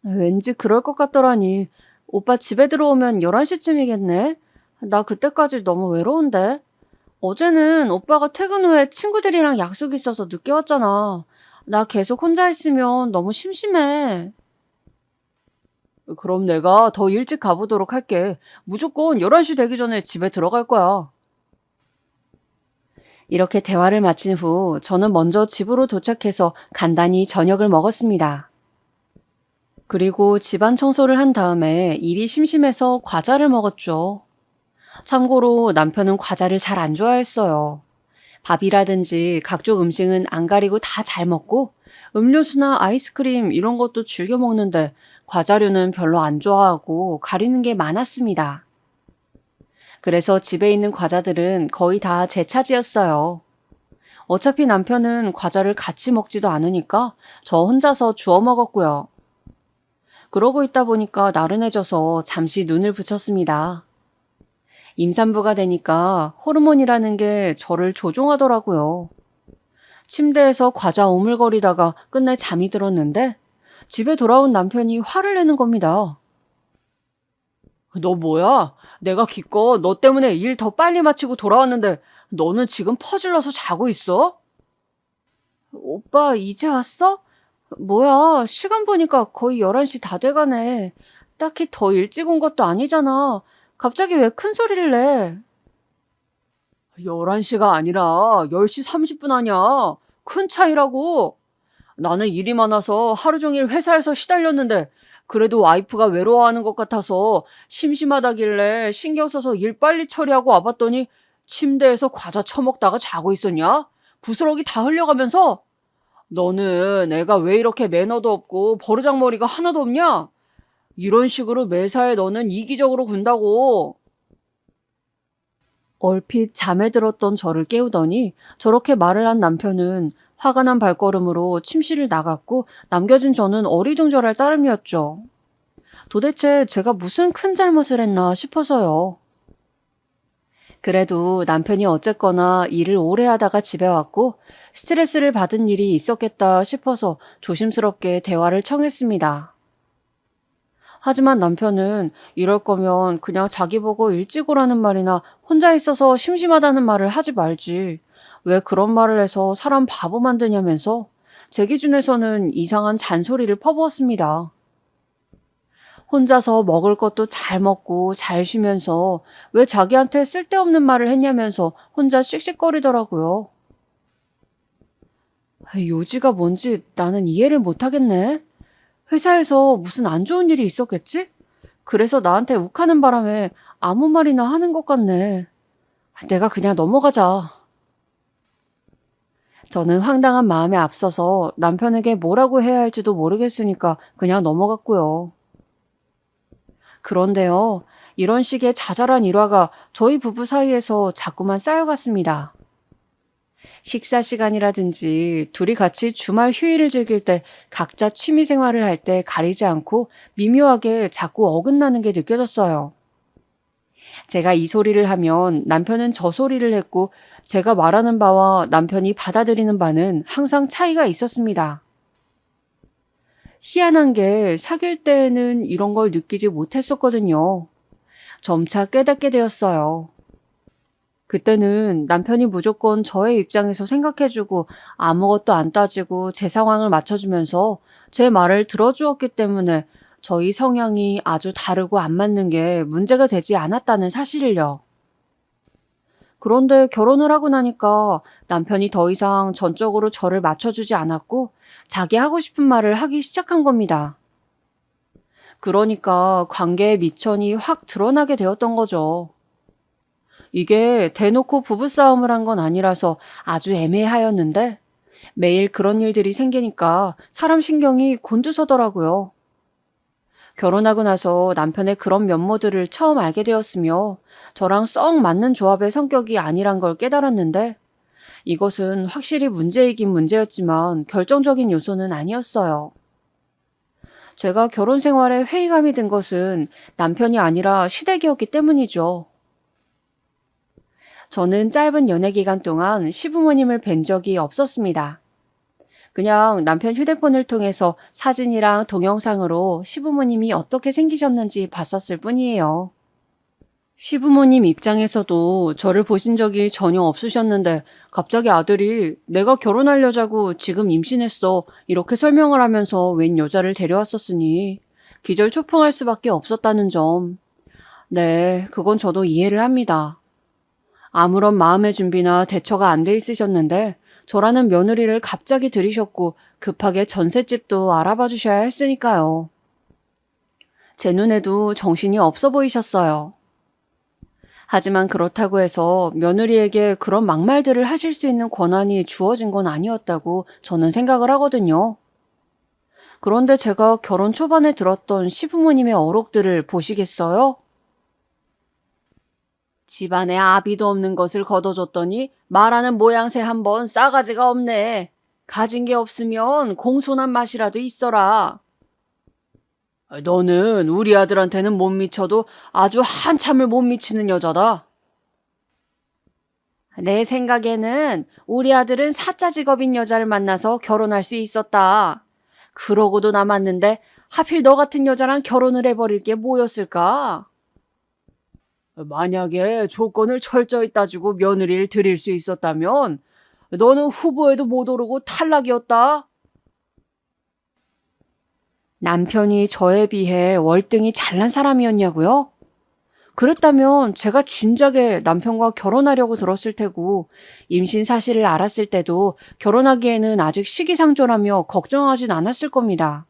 Speaker 3: 왠지 그럴 것 같더라니. 오빠 집에 들어오면 11시쯤이겠네? 나 그때까지 너무 외로운데? 어제는 오빠가 퇴근 후에 친구들이랑 약속이 있어서 늦게 왔잖아. 나 계속 혼자 있으면 너무 심심해. 그럼 내가 더 일찍 가보도록 할게. 무조건 11시 되기 전에 집에 들어갈 거야. 이렇게 대화를 마친 후 저는 먼저 집으로 도착해서 간단히 저녁을 먹었습니다. 그리고 집안 청소를 한 다음에 입이 심심해서 과자를 먹었죠. 참고로 남편은 과자를 잘 안 좋아했어요. 밥이라든지 각종 음식은 안 가리고 다 잘 먹고 음료수나 아이스크림 이런 것도 즐겨 먹는데 과자류는 별로 안 좋아하고 가리는 게 많았습니다. 그래서 집에 있는 과자들은 거의 다 제 차지였어요. 어차피 남편은 과자를 같이 먹지도 않으니까 저 혼자서 주워 먹었고요. 그러고 있다 보니까 나른해져서 잠시 눈을 붙였습니다. 임산부가 되니까 호르몬이라는 게 저를 조종하더라고요. 침대에서 과자 오물거리다가 끝내 잠이 들었는데 집에 돌아온 남편이 화를 내는 겁니다. 너 뭐야? 내가 기껏 너 때문에 일 더 빨리 마치고 돌아왔는데 너는 지금 퍼질러서 자고 있어? 오빠 이제 왔어? 뭐야, 시간 보니까 거의 11시 다 돼가네. 딱히 더 일찍 온 것도 아니잖아. 갑자기 왜 큰 소리를 내? 11시가 아니라 10시 30분 아냐. 큰 차이라고. 나는 일이 많아서 하루 종일 회사에서 시달렸는데 그래도 와이프가 외로워하는 것 같아서 심심하다길래 신경 써서 일 빨리 처리하고 와봤더니 침대에서 과자 처먹다가 자고 있었냐? 부스러기 다 흘려가면서. 너는 애가 왜 이렇게 매너도 없고 버르장머리가 하나도 없냐? 이런 식으로 매사에 너는 이기적으로 군다고. 얼핏 잠에 들었던 저를 깨우더니 저렇게 말을 한 남편은 화가 난 발걸음으로 침실을 나갔고 남겨진 저는 어리둥절할 따름이었죠. 도대체 제가 무슨 큰 잘못을 했나 싶어서요. 그래도 남편이 어쨌거나 일을 오래 하다가 집에 왔고 스트레스를 받은 일이 있었겠다 싶어서 조심스럽게 대화를 청했습니다. 하지만 남편은 이럴 거면 그냥 자기 보고 일찍 오라는 말이나 혼자 있어서 심심하다는 말을 하지 말지. 왜 그런 말을 해서 사람 바보 만드냐면서 제 기준에서는 이상한 잔소리를 퍼부었습니다. 혼자서 먹을 것도 잘 먹고 잘 쉬면서 왜 자기한테 쓸데없는 말을 했냐면서 혼자 씩씩거리더라고요. 요지가 뭔지 나는 이해를 못하겠네. 회사에서 무슨 안 좋은 일이 있었겠지? 그래서 나한테 욱하는 바람에 아무 말이나 하는 것 같네. 내가 그냥 넘어가자. 저는 황당한 마음에 앞서서 남편에게 뭐라고 해야 할지도 모르겠으니까 그냥 넘어갔고요. 그런데요, 이런 식의 자잘한 일화가 저희 부부 사이에서 자꾸만 쌓여갔습니다. 식사 시간이라든지 둘이 같이 주말 휴일을 즐길 때 각자 취미 생활을 할 때 가리지 않고 미묘하게 자꾸 어긋나는 게 느껴졌어요. 제가 이 소리를 하면 남편은 저 소리를 했고 제가 말하는 바와 남편이 받아들이는 바는 항상 차이가 있었습니다. 희한한 게 사귈 때는 이런 걸 느끼지 못했었거든요. 점차 깨닫게 되었어요. 그때는 남편이 무조건 저의 입장에서 생각해주고 아무것도 안 따지고 제 상황을 맞춰주면서 제 말을 들어주었기 때문에 저희 성향이 아주 다르고 안 맞는 게 문제가 되지 않았다는 사실을요. 그런데 결혼을 하고 나니까 남편이 더 이상 전적으로 저를 맞춰주지 않았고 자기 하고 싶은 말을 하기 시작한 겁니다. 그러니까 관계의 미천이 확 드러나게 되었던 거죠. 이게 대놓고 부부싸움을 한 건 아니라서 아주 애매하였는데 매일 그런 일들이 생기니까 사람 신경이 곤두서더라고요. 결혼하고 나서 남편의 그런 면모들을 처음 알게 되었으며 저랑 썩 맞는 조합의 성격이 아니란 걸 깨달았는데 이것은 확실히 문제이긴 문제였지만 결정적인 요소는 아니었어요. 제가 결혼 생활에 회의감이 든 것은 남편이 아니라 시댁이었기 때문이죠. 저는 짧은 연애 기간 동안 시부모님을 뵌 적이 없었습니다. 그냥 남편 휴대폰을 통해서 사진이랑 동영상으로 시부모님이 어떻게 생기셨는지 봤었을 뿐이에요. 시부모님 입장에서도 저를 보신 적이 전혀 없으셨는데 갑자기 아들이 내가 결혼하려자고 지금 임신했어 이렇게 설명을 하면서 웬 여자를 데려왔었으니 기절초풍할 수밖에 없었다는 점. 네, 그건 저도 이해를 합니다. 아무런 마음의 준비나 대처가 안 돼 있으셨는데 저라는 며느리를 갑자기 들이셨고 급하게 전셋집도 알아봐 주셔야 했으니까요. 제 눈에도 정신이 없어 보이셨어요. 하지만 그렇다고 해서 며느리에게 그런 막말들을 하실 수 있는 권한이 주어진 건 아니었다고 저는 생각을 하거든요. 그런데 제가 결혼 초반에 들었던 시부모님의 어록들을 보시겠어요? 집안에 아비도 없는 것을 거둬줬더니 말하는 모양새 한번 싸가지가 없네. 가진 게 없으면 공손한 맛이라도 있어라. 너는 우리 아들한테는 못 미쳐도 아주 한참을 못 미치는 여자다. 내 생각에는 우리 아들은 사짜 직업인 여자를 만나서 결혼할 수 있었다. 그러고도 남았는데 하필 너 같은 여자랑 결혼을 해버릴 게 뭐였을까? 만약에 조건을 철저히 따지고 며느리를 드릴 수 있었다면 너는 후보에도 못 오르고 탈락이었다. 남편이 저에 비해 월등히 잘난 사람이었냐고요? 그랬다면 제가 진작에 남편과 결혼하려고 들었을 테고 임신 사실을 알았을 때도 결혼하기에는 아직 시기상조라며 걱정하진 않았을 겁니다.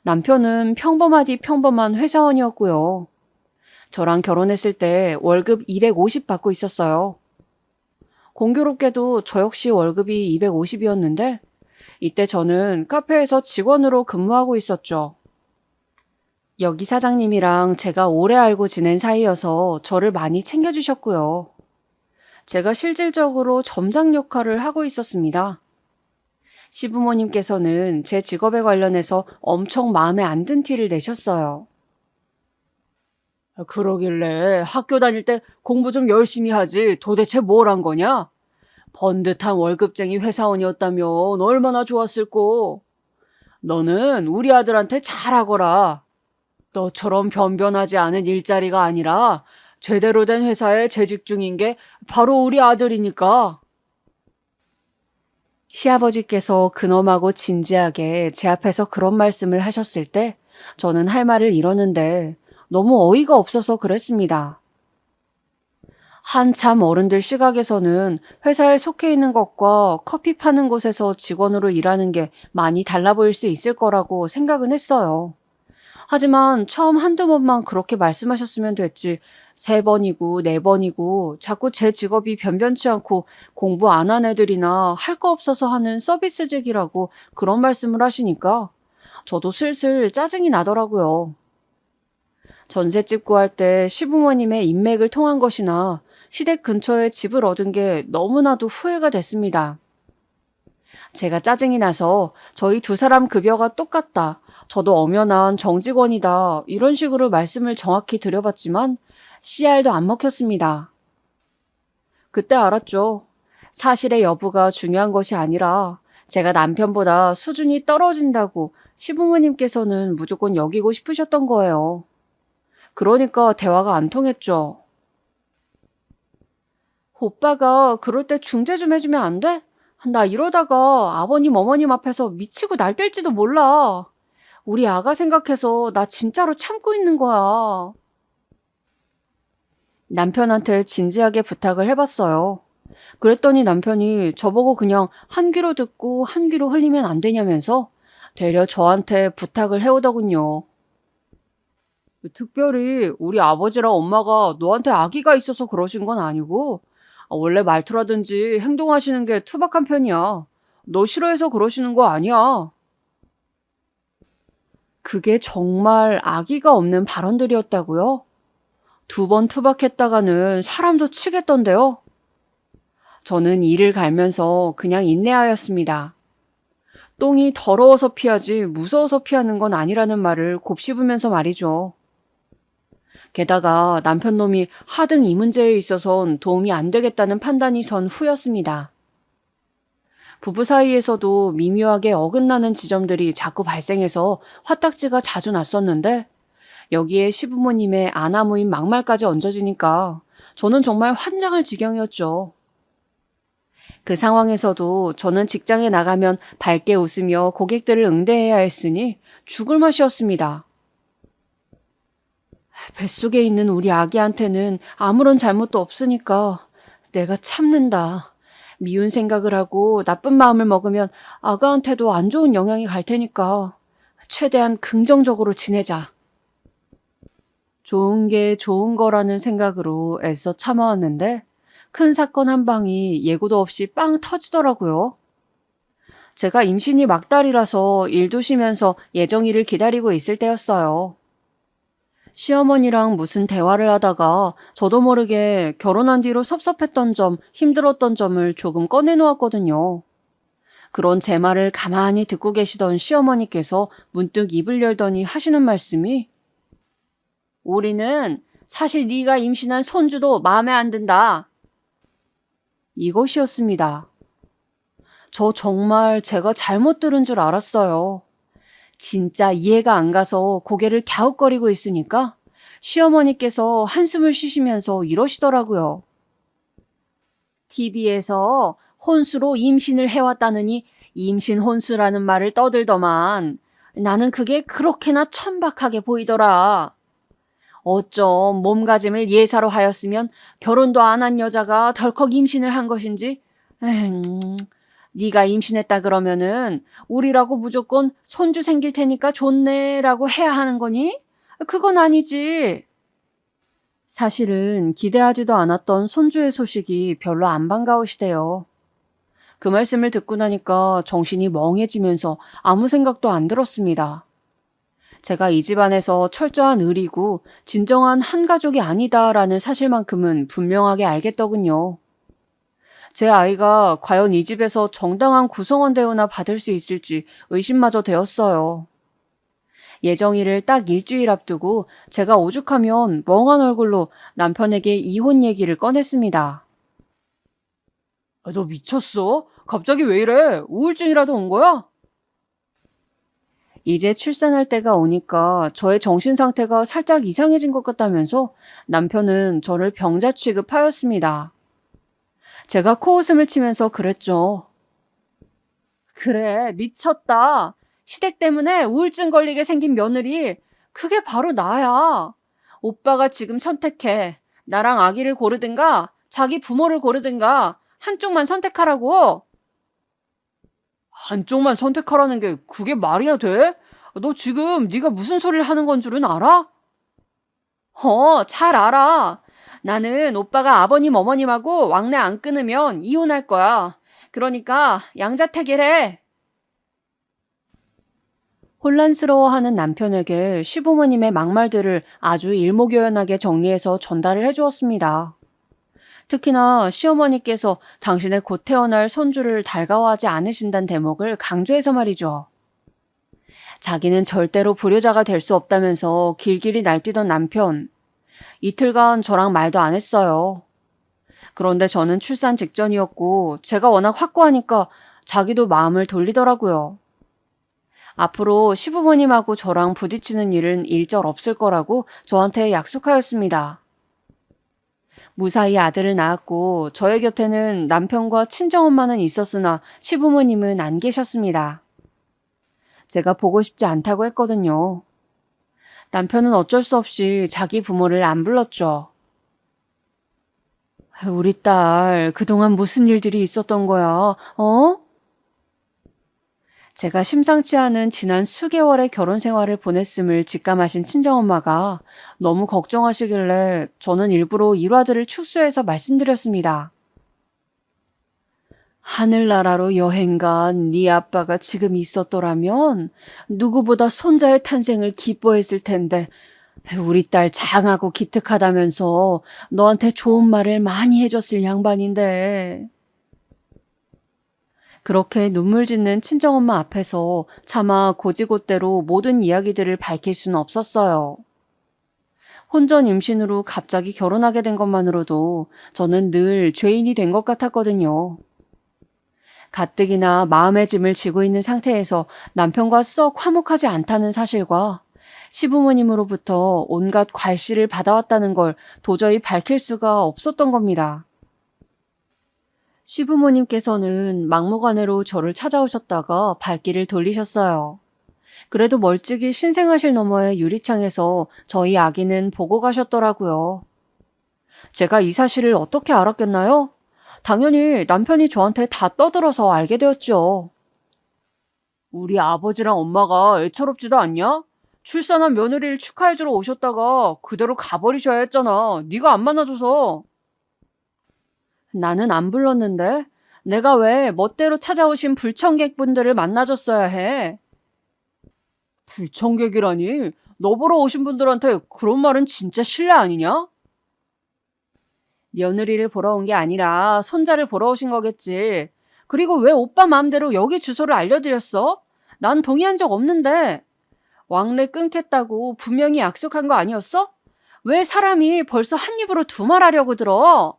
Speaker 3: 남편은 평범하디 평범한 회사원이었고요. 저랑 결혼했을 때 월급 250 받고 있었어요. 공교롭게도 저 역시 월급이 250이었는데 이때 저는 카페에서 직원으로 근무하고 있었죠. 여기 사장님이랑 제가 오래 알고 지낸 사이여서 저를 많이 챙겨주셨고요. 제가 실질적으로 점장 역할을 하고 있었습니다. 시부모님께서는 제 직업에 관련해서 엄청 마음에 안 든 티를 내셨어요. 그러길래 학교 다닐 때 공부 좀 열심히 하지 도대체 뭘 한 거냐? 번듯한 월급쟁이 회사원이었다면 얼마나 좋았을꼬. 너는 우리 아들한테 잘하거라. 너처럼 변변하지 않은 일자리가 아니라 제대로 된 회사에 재직 중인 게 바로 우리 아들이니까. 시아버지께서 근엄하고 진지하게 제 앞에서 그런 말씀을 하셨을 때 저는 할 말을 잃었는데 너무 어이가 없어서 그랬습니다. 한참 어른들 시각에서는 회사에 속해 있는 것과 커피 파는 곳에서 직원으로 일하는 게 많이 달라 보일 수 있을 거라고 생각은 했어요. 하지만 처음 한두 번만 그렇게 말씀하셨으면 됐지. 3번이고 4번이고 자꾸 제 직업이 변변치 않고 공부 안 한 애들이나 할 거 없어서 하는 서비스직이라고 그런 말씀을 하시니까 저도 슬슬 짜증이 나더라고요. 전셋집 구할 때 시부모님의 인맥을 통한 것이나 시댁 근처에 집을 얻은 게 너무나도 후회가 됐습니다. 제가 짜증이 나서 저희 2사람 급여가 똑같다. 저도 엄연한 정직원이다. 이런 식으로 말씀을 정확히 드려봤지만 CR도 안 먹혔습니다. 그때 알았죠. 사실의 여부가 중요한 것이 아니라 제가 남편보다 수준이 떨어진다고 시부모님께서는 무조건 여기고 싶으셨던 거예요. 그러니까 대화가 안 통했죠. 오빠가 그럴 때 중재 좀 해주면 안 돼? 나 이러다가 아버님 어머님 앞에서 미치고 날뛸지도 몰라. 우리 아가 생각해서 나 진짜로 참고 있는 거야. 남편한테 진지하게 부탁을 해봤어요. 그랬더니 남편이 저보고 그냥 한 귀로 듣고 한 귀로 흘리면 안 되냐면서 되려 저한테 부탁을 해오더군요. 특별히 우리 아버지랑 엄마가 너한테 아기가 있어서 그러신 건 아니고 원래 말투라든지 행동하시는 게 투박한 편이야. 너 싫어해서 그러시는 거 아니야. 그게 정말 아기가 없는 발언들이었다고요? 2번 투박했다가는 사람도 치겠던데요? 저는 이를 갈면서 그냥 인내하였습니다. 똥이 더러워서 피하지 무서워서 피하는 건 아니라는 말을 곱씹으면서 말이죠. 게다가 남편 놈이 하등 이 문제에 있어선 도움이 안 되겠다는 판단이 선 후였습니다. 부부 사이에서도 미묘하게 어긋나는 지점들이 자꾸 발생해서 화딱지가 자주 났었는데 여기에 시부모님의 아나무인 막말까지 얹어지니까 저는 정말 환장할 지경이었죠. 그 상황에서도 저는 직장에 나가면 밝게 웃으며 고객들을 응대해야 했으니 죽을 맛이었습니다. 뱃속에 있는 우리 아기한테는 아무런 잘못도 없으니까 내가 참는다. 미운 생각을 하고 나쁜 마음을 먹으면 아가한테도 안 좋은 영향이 갈 테니까 최대한 긍정적으로 지내자. 좋은 게 좋은 거라는 생각으로 애써 참아왔는데 큰 사건 한 방이 예고도 없이 빵 터지더라고요. 제가 임신이 막달이라서 일도 쉬면서 예정일을 기다리고 있을 때였어요. 시어머니랑 무슨 대화를 하다가 저도 모르게 결혼한 뒤로 섭섭했던 점, 힘들었던 점을 조금 꺼내놓았거든요. 그런 제 말을 가만히 듣고 계시던 시어머니께서 문득 입을 열더니 하시는 말씀이 우리는 사실 네가 임신한 손주도 마음에 안 든다. 이것이었습니다. 저 정말 제가 잘못 들은 줄 알았어요. 진짜 이해가 안 가서 고개를 갸웃거리고 있으니까 시어머니께서 한숨을 쉬시면서 이러시더라고요. TV에서 혼수로 임신을 해왔다느니 임신 혼수라는 말을 떠들더만 나는 그게 그렇게나 천박하게 보이더라. 어쩜 몸가짐을 예사로 하였으면 결혼도 안 한 여자가 덜컥 임신을 한 것인지 네가 임신했다 그러면은 우리라고 무조건 손주 생길 테니까 좋네라고 해야 하는 거니? 그건 아니지. 사실은 기대하지도 않았던 손주의 소식이 별로 안 반가우시대요. 그 말씀을 듣고 나니까 정신이 멍해지면서 아무 생각도 안 들었습니다. 제가 이 집안에서 철저한 의리고 진정한 한 가족이 아니다라는 사실만큼은 분명하게 알겠더군요. 제 아이가 과연 이 집에서 정당한 구성원 대우나 받을 수 있을지 의심마저 되었어요. 예정일을 딱 일주일 앞두고 제가 오죽하면 멍한 얼굴로 남편에게 이혼 얘기를 꺼냈습니다. 너 미쳤어? 갑자기 왜 이래? 우울증이라도 온 거야? 이제 출산할 때가 오니까 저의 정신 상태가 살짝 이상해진 것 같다면서 남편은 저를 병자 취급하였습니다. 제가 코웃음을 치면서 그랬죠. 그래, 미쳤다. 시댁 때문에 우울증 걸리게 생긴 며느리, 그게 바로 나야. 오빠가 지금 선택해. 나랑 아기를 고르든가 자기 부모를 고르든가 한쪽만 선택하라고. 한쪽만 선택하라는 게 그게 말이나 돼? 너 지금 네가 무슨 소리를 하는 건 줄은 알아? 잘 알아. 나는 오빠가 아버님 어머님하고 왕래 안 끊으면 이혼할 거야. 그러니까 양자택일해. 혼란스러워하는 남편에게 시부모님의 막말들을 아주 일목요연하게 정리해서 전달을 해주었습니다. 특히나 시어머니께서 당신의 곧 태어날 손주를 달가워하지 않으신다는 대목을 강조해서 말이죠. 자기는 절대로 불효자가 될 수 없다면서 길길이 날뛰던 남편. 이틀간 저랑 말도 안 했어요. 그런데 저는 출산 직전이었고 제가 워낙 확고하니까 자기도 마음을 돌리더라고요. 앞으로 시부모님하고 저랑 부딪히는 일은 일절 없을 거라고 저한테 약속하였습니다. 무사히 아들을 낳았고 저의 곁에는 남편과 친정엄마는 있었으나 시부모님은 안 계셨습니다. 제가 보고 싶지 않다고 했거든요. 남편은 어쩔 수 없이 자기 부모를 안 불렀죠. 우리 딸, 그동안 무슨 일들이 있었던 거야, 어? 제가 심상치 않은 지난 수개월의 결혼 생활을 보냈음을 직감하신 친정엄마가 너무 걱정하시길래 저는 일부러 일화들을 축소해서 말씀드렸습니다. 하늘나라로 여행 간 네 아빠가 지금 있었더라면 누구보다 손자의 탄생을 기뻐했을 텐데 우리 딸 장하고 기특하다면서 너한테 좋은 말을 많이 해줬을 양반인데. 그렇게 눈물 짓는 친정엄마 앞에서 차마 고지곳대로 모든 이야기들을 밝힐 수는 없었어요. 혼전 임신으로 갑자기 결혼하게 된 것만으로도 저는 늘 죄인이 된 것 같았거든요. 가뜩이나 마음의 짐을 지고 있는 상태에서 남편과 썩 화목하지 않다는 사실과 시부모님으로부터 온갖 괄시를 받아왔다는 걸 도저히 밝힐 수가 없었던 겁니다. 시부모님께서는 막무가내로 저를 찾아오셨다가 발길을 돌리셨어요. 그래도 멀찍이 신생아실 너머의 유리창에서 저희 아기는 보고 가셨더라고요. 제가 이 사실을 어떻게 알았겠나요? 당연히 남편이 저한테 다 떠들어서 알게 되었죠. 우리 아버지랑 엄마가 애처롭지도 않냐? 출산한 며느리를 축하해주러 오셨다가 그대로 가버리셔야 했잖아. 네가 안 만나줘서. 나는 안 불렀는데 내가 왜 멋대로 찾아오신 불청객분들을 만나줬어야 해. 불청객이라니? 너 보러 오신 분들한테 그런 말은 진짜 실례 아니냐? 며느리를 보러 온 게 아니라 손자를 보러 오신 거겠지. 그리고 왜 오빠 마음대로 여기 주소를 알려드렸어? 난 동의한 적 없는데. 왕래 끊겠다고 분명히 약속한 거 아니었어? 왜 사람이 벌써 한 입으로 두 말 하려고 들어?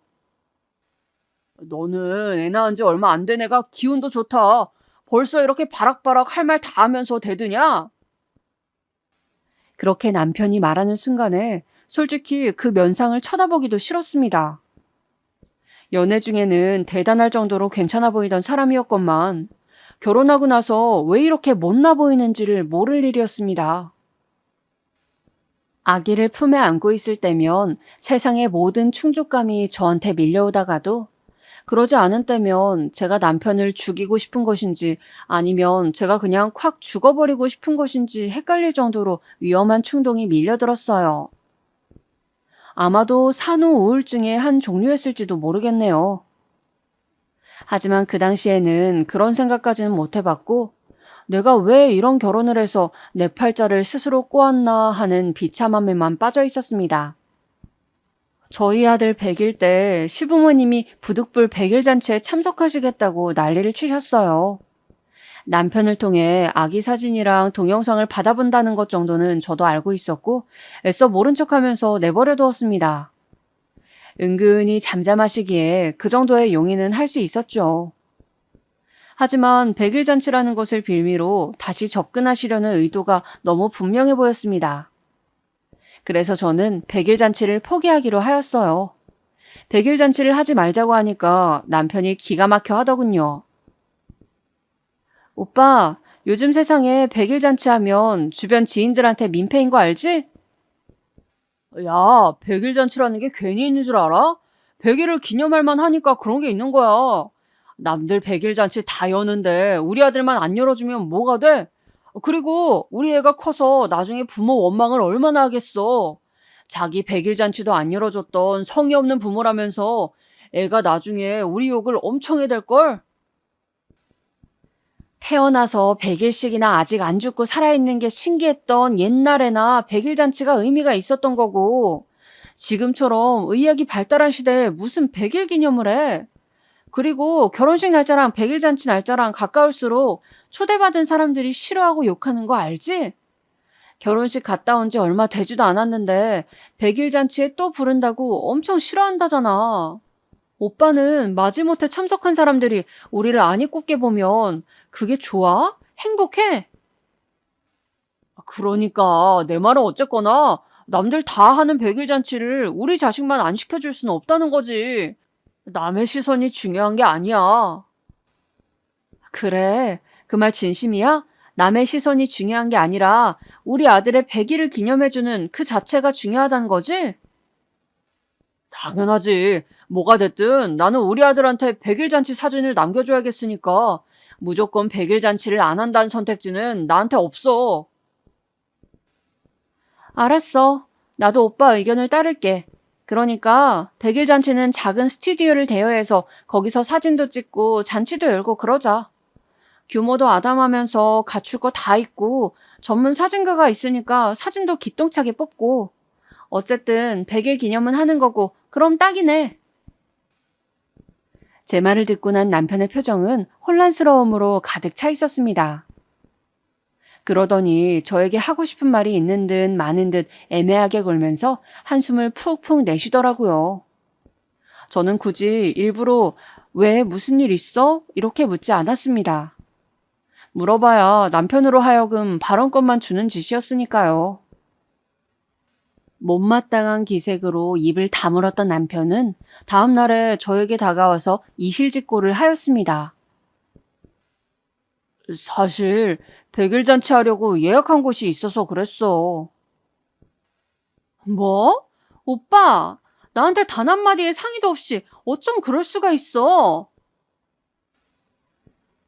Speaker 3: 너는 애 낳은 지 얼마 안 된 애가 기운도 좋다. 벌써 이렇게 바락바락 할 말 다 하면서 대드냐? 그렇게 남편이 말하는 순간에 솔직히 그 면상을 쳐다보기도 싫었습니다. 연애 중에는 대단할 정도로 괜찮아 보이던 사람이었건만 결혼하고 나서 왜 이렇게 못나 보이는지를 모를 일이었습니다. 아기를 품에 안고 있을 때면 세상의 모든 충족감이 저한테 밀려오다가도 그러지 않은 때면 제가 남편을 죽이고 싶은 것인지 아니면 제가 그냥 콱 죽어버리고 싶은 것인지 헷갈릴 정도로 위험한 충동이 밀려들었어요. 아마도 산후 우울증의 한 종류였을지도 모르겠네요. 하지만 그 당시에는 그런 생각까지는 못 해봤고 내가 왜 이런 결혼을 해서 내 팔자를 스스로 꼬았나 하는 비참함에만 빠져 있었습니다. 저희 아들 100일 때 시부모님이 부득불 100일 잔치에 참석하시겠다고 난리를 치셨어요. 남편을 통해 아기 사진이랑 동영상을 받아본다는 것 정도는 저도 알고 있었고 애써 모른 척하면서 내버려 두었습니다. 은근히 잠잠하시기에 그 정도의 용의는 할 수 있었죠. 하지만 100일 잔치라는 것을 빌미로 다시 접근하시려는 의도가 너무 분명해 보였습니다. 그래서 저는 100일 잔치를 포기하기로 하였어요. 100일 잔치를 하지 말자고 하니까 남편이 기가 막혀 하더군요. 오빠, 요즘 세상에 100일 잔치 하면 주변 지인들한테 민폐인 거 알지? 야, 100일 잔치라는 게 괜히 있는 줄 알아? 100일을 기념할 만 하니까 그런 게 있는 거야. 남들 100일 잔치 다 여는데 우리 아들만 안 열어주면 뭐가 돼? 그리고 우리 애가 커서 나중에 부모 원망을 얼마나 하겠어. 자기 백일 잔치도 안 열어줬던 성의 없는 부모라면서 애가 나중에 우리 욕을 엄청 해댈걸? 태어나서 100일씩이나 아직 안 죽고 살아있는 게 신기했던 옛날에나 백일 잔치가 의미가 있었던 거고, 지금처럼 의학이 발달한 시대에 무슨 100일 기념을 해. 그리고 결혼식 날짜랑 백일 잔치 날짜랑 가까울수록 초대받은 사람들이 싫어하고 욕하는 거 알지? 결혼식 갔다 온 지 얼마 되지도 않았는데 백일 잔치에 또 부른다고 엄청 싫어한다잖아. 오빠는 마지못해 참석한 사람들이 우리를 안이 꼽게 보면 그게 좋아? 행복해? 그러니까 내 말은 어쨌거나 남들 다 하는 백일 잔치를 우리 자식만 안 시켜줄 수는 없다는 거지. 남의 시선이 중요한 게 아니야. 그래, 그 말 진심이야? 남의 시선이 중요한 게 아니라 우리 아들의 100일을 기념해주는 그 자체가 중요하다는 거지? 당연하지. 뭐가 됐든 나는 우리 아들한테 100일 잔치 사진을 남겨줘야겠으니까 무조건 100일 잔치를 안 한다는 선택지는 나한테 없어. 알았어. 나도 오빠 의견을 따를게. 그러니까 100일 잔치는 작은 스튜디오를 대여해서 거기서 사진도 찍고 잔치도 열고 그러자. 규모도 아담하면서 갖출 거 다 있고 전문 사진가가 있으니까 사진도 기똥차게 뽑고. 어쨌든 100일 기념은 하는 거고 그럼 딱이네. 제 말을 듣고 난 남편의 표정은 혼란스러움으로 가득 차 있었습니다. 그러더니 저에게 하고 싶은 말이 있는 듯 많은 듯 애매하게 굴면서 한숨을 푹푹 내쉬더라고요. 저는 굳이 일부러 왜 무슨 일 있어? 이렇게 묻지 않았습니다. 물어봐야 남편으로 하여금 발언권만 주는 짓이었으니까요. 못마땅한 기색으로 입을 다물었던 남편은 다음 날에 저에게 다가와서 이실직고를 하였습니다. 사실 100일 잔치 하려고 예약한 곳이 있어서 그랬어. 뭐? 오빠, 나한테 단 한마디의 상의도 없이 어쩜 그럴 수가 있어?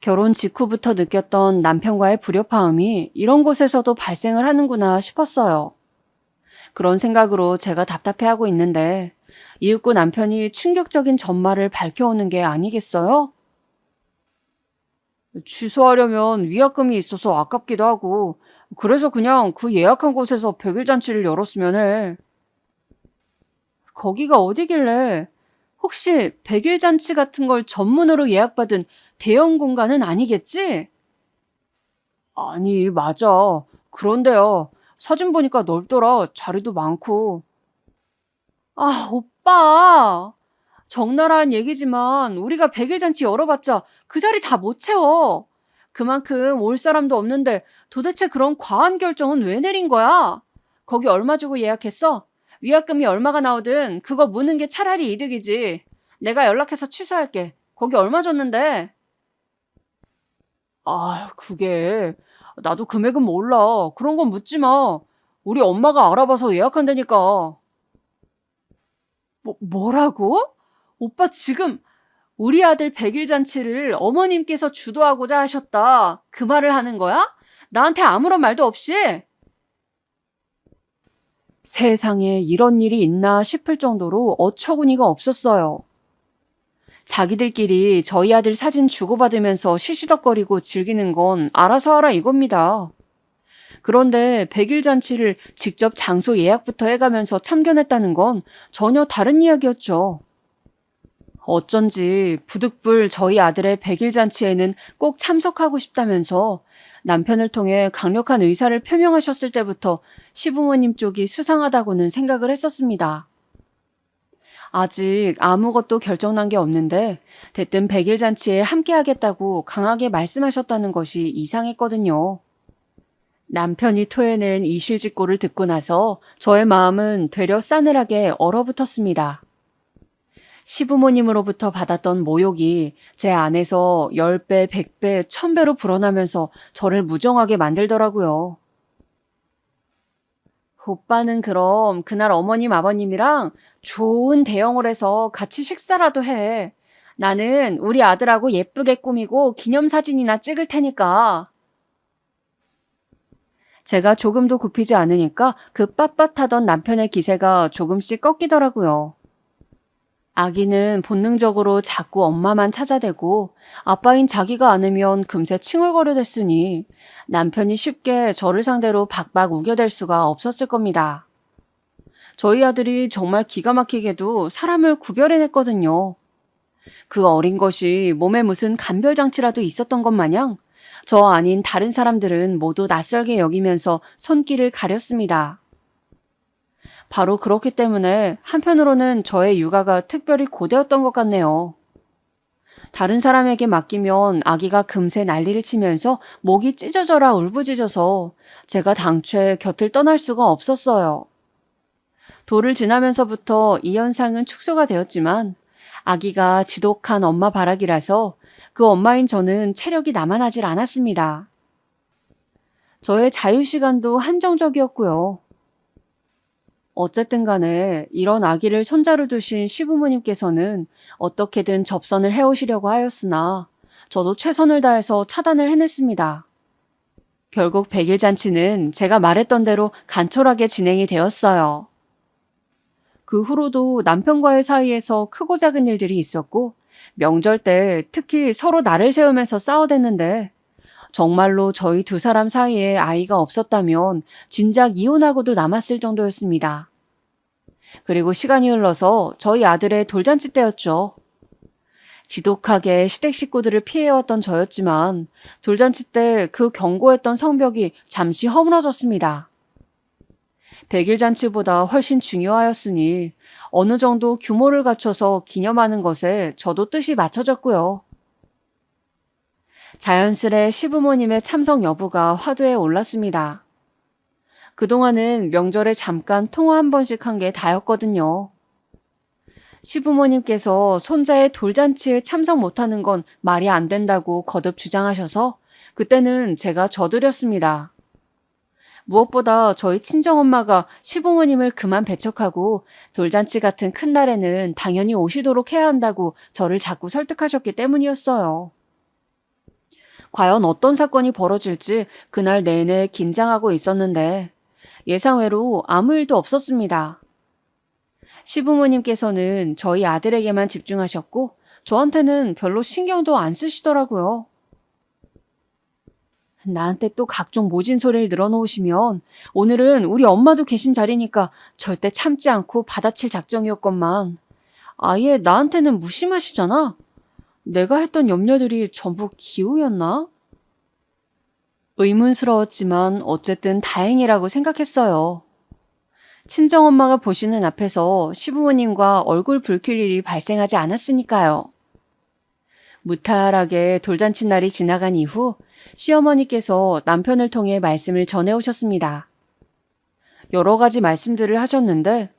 Speaker 3: 결혼 직후부터 느꼈던 남편과의 불협화음이 이런 곳에서도 발생을 하는구나 싶었어요. 그런 생각으로 제가 답답해하고 있는데 이윽고 남편이 충격적인 전말을 밝혀오는 게 아니겠어요? 취소하려면 위약금이 있어서 아깝기도 하고 그래서 그냥 그 예약한 곳에서 100일 잔치를 열었으면 해. 거기가 어디길래 혹시 100일 잔치 같은 걸 전문으로 예약받은 대형 공간은 아니겠지? 아니, 맞아. 그런데요. 사진 보니까 넓더라. 자리도 많고. 아, 오빠. 적나라한 얘기지만 우리가 100일 잔치 열어봤자 그 자리 다 못 채워. 그만큼 올 사람도 없는데 도대체 그런 과한 결정은 왜 내린 거야? 거기 얼마 주고 예약했어? 위약금이 얼마가 나오든 그거 무는 게 차라리 이득이지. 내가 연락해서 취소할게. 거기 얼마 줬는데? 아, 그게 나도 금액은 몰라. 그런 건 묻지 마. 우리 엄마가 알아봐서 예약한다니까. 뭐라고? 오빠 지금 우리 아들 100일 잔치를 어머님께서 주도하고자 하셨다. 그 말을 하는 거야? 나한테 아무런 말도 없이? 세상에 이런 일이 있나 싶을 정도로 어처구니가 없었어요. 자기들끼리 저희 아들 사진 주고받으면서 시시덕거리고 즐기는 건 알아서 하라 이겁니다. 그런데 100일 잔치를 직접 장소 예약부터 해가면서 참견했다는 건 전혀 다른 이야기였죠. 어쩐지 부득불 저희 아들의 100일 잔치에는 꼭 참석하고 싶다면서 남편을 통해 강력한 의사를 표명하셨을 때부터 시부모님 쪽이 수상하다고는 생각을 했었습니다. 아직 아무것도 결정난 게 없는데 대뜸 100일 잔치에 함께하겠다고 강하게 말씀하셨다는 것이 이상했거든요. 남편이 토해낸 이실직고를 듣고 나서 저의 마음은 되려 싸늘하게 얼어붙었습니다. 시부모님으로부터 받았던 모욕이 제 안에서 10배, 100배, 1000배로 불어나면서 저를 무정하게 만들더라고요. 오빠는 그럼 그날 어머님, 아버님이랑 좋은 대형을 해서 같이 식사라도 해. 나는 우리 아들하고 예쁘게 꾸미고 기념사진이나 찍을 테니까. 제가 조금도 굽히지 않으니까 그 빳빳하던 남편의 기세가 조금씩 꺾이더라고요. 아기는 본능적으로 자꾸 엄마만 찾아대고 아빠인 자기가 않으면 금세 칭얼거려댔으니 남편이 쉽게 저를 상대로 박박 우겨댈 수가 없었을 겁니다. 저희 아들이 정말 기가 막히게도 사람을 구별해냈거든요. 그 어린 것이 몸에 무슨 간별장치라도 있었던 것 마냥 저 아닌 다른 사람들은 모두 낯설게 여기면서 손길을 가렸습니다. 바로 그렇기 때문에 한편으로는 저의 육아가 특별히 고되었던 것 같네요. 다른 사람에게 맡기면 아기가 금세 난리를 치면서 목이 찢어져라 울부짖어서 제가 당최 곁을 떠날 수가 없었어요. 돌을 지나면서부터 이 현상은 축소가 되었지만 아기가 지독한 엄마 바라기라서 그 엄마인 저는 체력이 남아나질 않았습니다. 저의 자유시간도 한정적이었고요. 어쨌든 간에 이런 아기를 손자로 두신 시부모님께서는 어떻게든 접선을 해오시려고 하였으나 저도 최선을 다해서 차단을 해냈습니다. 결국 100일 잔치는 제가 말했던 대로 간촐하게 진행이 되었어요. 그 후로도 남편과의 사이에서 크고 작은 일들이 있었고 명절 때 특히 서로 날을 세우면서 싸워댔는데 정말로 저희 두 사람 사이에 아이가 없었다면 진작 이혼하고도 남았을 정도였습니다. 그리고 시간이 흘러서 저희 아들의 돌잔치 때였죠. 지독하게 시댁 식구들을 피해왔던 저였지만 돌잔치 때 그 견고했던 성벽이 잠시 허물어졌습니다. 100일 잔치보다 훨씬 중요하였으니 어느 정도 규모를 갖춰서 기념하는 것에 저도 뜻이 맞춰졌고요. 자연스레 시부모님의 참석 여부가 화두에 올랐습니다. 그동안은 명절에 잠깐 통화 한 번씩 한 게 다였거든요. 시부모님께서 손자의 돌잔치에 참석 못하는 건 말이 안 된다고 거듭 주장하셔서 그때는 제가 져드렸습니다. 무엇보다 저희 친정엄마가 시부모님을 그만 배척하고 돌잔치 같은 큰 날에는 당연히 오시도록 해야 한다고 저를 자꾸 설득하셨기 때문이었어요. 과연 어떤 사건이 벌어질지 그날 내내 긴장하고 있었는데 예상외로 아무 일도 없었습니다. 시부모님께서는 저희 아들에게만 집중하셨고 저한테는 별로 신경도 안 쓰시더라고요. 나한테 또 각종 모진 소리를 늘어놓으시면 오늘은 우리 엄마도 계신 자리니까 절대 참지 않고 받아칠 작정이었건만 아예 나한테는 무심하시잖아. 내가 했던 염려들이 전부 기우였나? 의문스러웠지만 어쨌든 다행이라고 생각했어요. 친정엄마가 보시는 앞에서 시부모님과 얼굴 붉힐 일이 발생하지 않았으니까요. 무탈하게 돌잔치 날이 지나간 이후 시어머니께서 남편을 통해 말씀을 전해오셨습니다. 여러 가지 말씀들을 하셨는데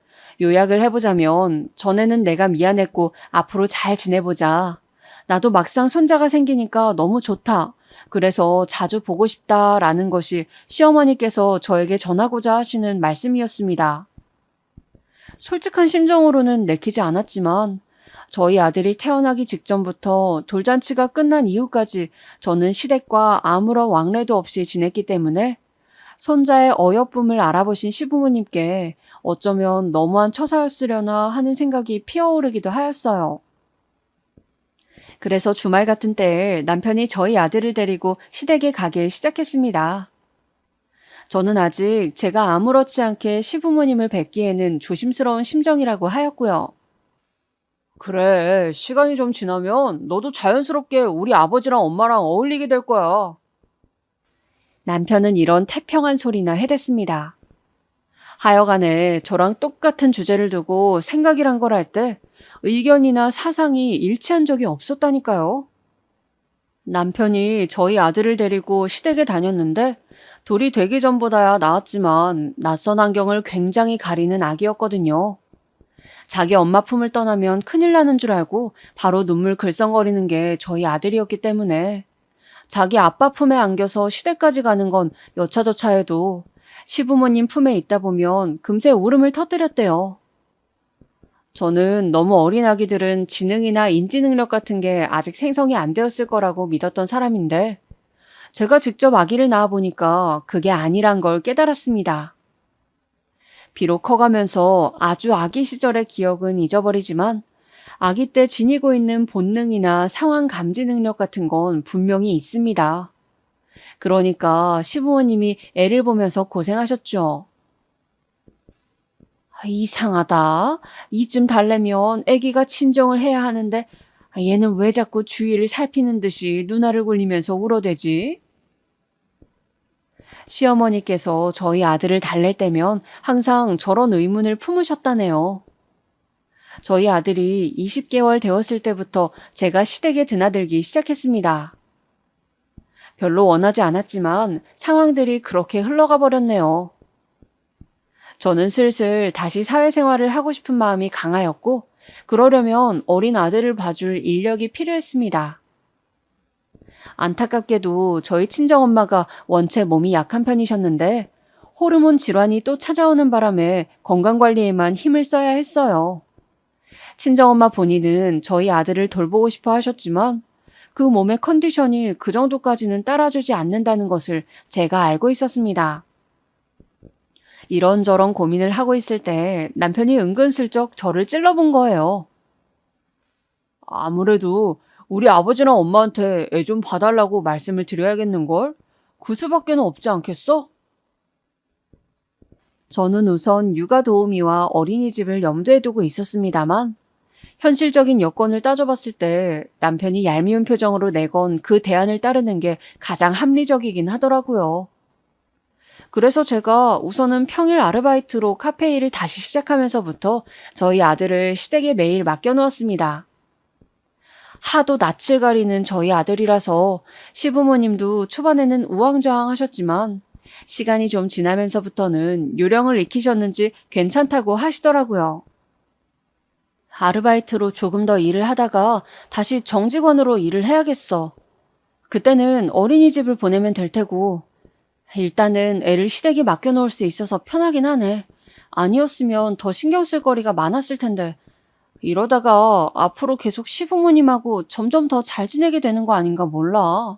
Speaker 3: 요약을 해보자면 전에는 내가 미안했고 앞으로 잘 지내보자. 나도 막상 손자가 생기니까 너무 좋다. 그래서 자주 보고 싶다라는 것이 시어머니께서 저에게 전하고자 하시는 말씀이었습니다. 솔직한 심정으로는 내키지 않았지만 저희 아들이 태어나기 직전부터 돌잔치가 끝난 이후까지 저는 시댁과 아무런 왕래도 없이 지냈기 때문에 손자의 어여쁨을 알아보신 시부모님께 어쩌면 너무한 처사였으려나 하는 생각이 피어오르기도 하였어요. 그래서 주말 같은 때에 남편이 저희 아들을 데리고 시댁에 가길 시작했습니다. 저는 아직 제가 아무렇지 않게 시부모님을 뵙기에는 조심스러운 심정이라고 하였고요. 그래, 시간이 좀 지나면 너도 자연스럽게 우리 아버지랑 엄마랑 어울리게 될 거야. 남편은 이런 태평한 소리나 해댔습니다. 하여간에 저랑 똑같은 주제를 두고 생각이란 걸 할 때 의견이나 사상이 일치한 적이 없었다니까요. 남편이 저희 아들을 데리고 시댁에 다녔는데 돌이 되기 전보다야 나았지만 낯선 환경을 굉장히 가리는 아기였거든요. 자기 엄마 품을 떠나면 큰일 나는 줄 알고 바로 눈물 글썽거리는 게 저희 아들이었기 때문에 자기 아빠 품에 안겨서 시댁까지 가는 건 여차저차해도 시부모님 품에 있다 보면 금세 울음을 터뜨렸대요. 저는 너무 어린 아기들은 지능이나 인지 능력 같은 게 아직 생성이 안 되었을 거라고 믿었던 사람인데 제가 직접 아기를 낳아보니까 그게 아니란 걸 깨달았습니다. 비록 커가면서 아주 아기 시절의 기억은 잊어버리지만 아기 때 지니고 있는 본능이나 상황 감지 능력 같은 건 분명히 있습니다. 그러니까 시부모님이 애를 보면서 고생하셨죠. 이상하다. 이쯤 달래면 아기가 친정을 해야 하는데 얘는 왜 자꾸 주위를 살피는 듯이 누나를 굴리면서 울어대지? 시어머니께서 저희 아들을 달랠 때면 항상 저런 의문을 품으셨다네요. 저희 아들이 20개월 되었을 때부터 제가 시댁에 드나들기 시작했습니다. 별로 원하지 않았지만 상황들이 그렇게 흘러가 버렸네요. 저는 슬슬 다시 사회생활을 하고 싶은 마음이 강하였고, 그러려면 어린 아들을 봐줄 인력이 필요했습니다. 안타깝게도 저희 친정엄마가 원체 몸이 약한 편이셨는데 호르몬 질환이 또 찾아오는 바람에 건강관리에만 힘을 써야 했어요. 친정엄마 본인은 저희 아들을 돌보고 싶어 하셨지만 그 몸의 컨디션이 그 정도까지는 따라주지 않는다는 것을 제가 알고 있었습니다. 이런저런 고민을 하고 있을 때 남편이 은근슬쩍 저를 찔러본 거예요. 아무래도 우리 아버지랑 엄마한테 애 좀 봐달라고 말씀을 드려야겠는걸? 그 수밖에는 없지 않겠어? 저는 우선 육아 도우미와 어린이집을 염두에 두고 있었습니다만 현실적인 여건을 따져봤을 때 남편이 얄미운 표정으로 내건 그 대안을 따르는 게 가장 합리적이긴 하더라고요. 그래서 제가 우선은 평일 아르바이트로 카페 일을 다시 시작하면서부터 저희 아들을 시댁에 매일 맡겨놓았습니다. 하도 낯을 가리는 저희 아들이라서 시부모님도 초반에는 우왕좌왕하셨지만 시간이 좀 지나면서부터는 요령을 익히셨는지 괜찮다고 하시더라고요. 아르바이트로 조금 더 일을 하다가 다시 정직원으로 일을 해야겠어. 그때는 어린이집을 보내면 될 테고 일단은 애를 시댁에 맡겨놓을 수 있어서 편하긴 하네. 아니었으면 더 신경 쓸 거리가 많았을 텐데 이러다가 앞으로 계속 시부모님하고 점점 더 잘 지내게 되는 거 아닌가 몰라.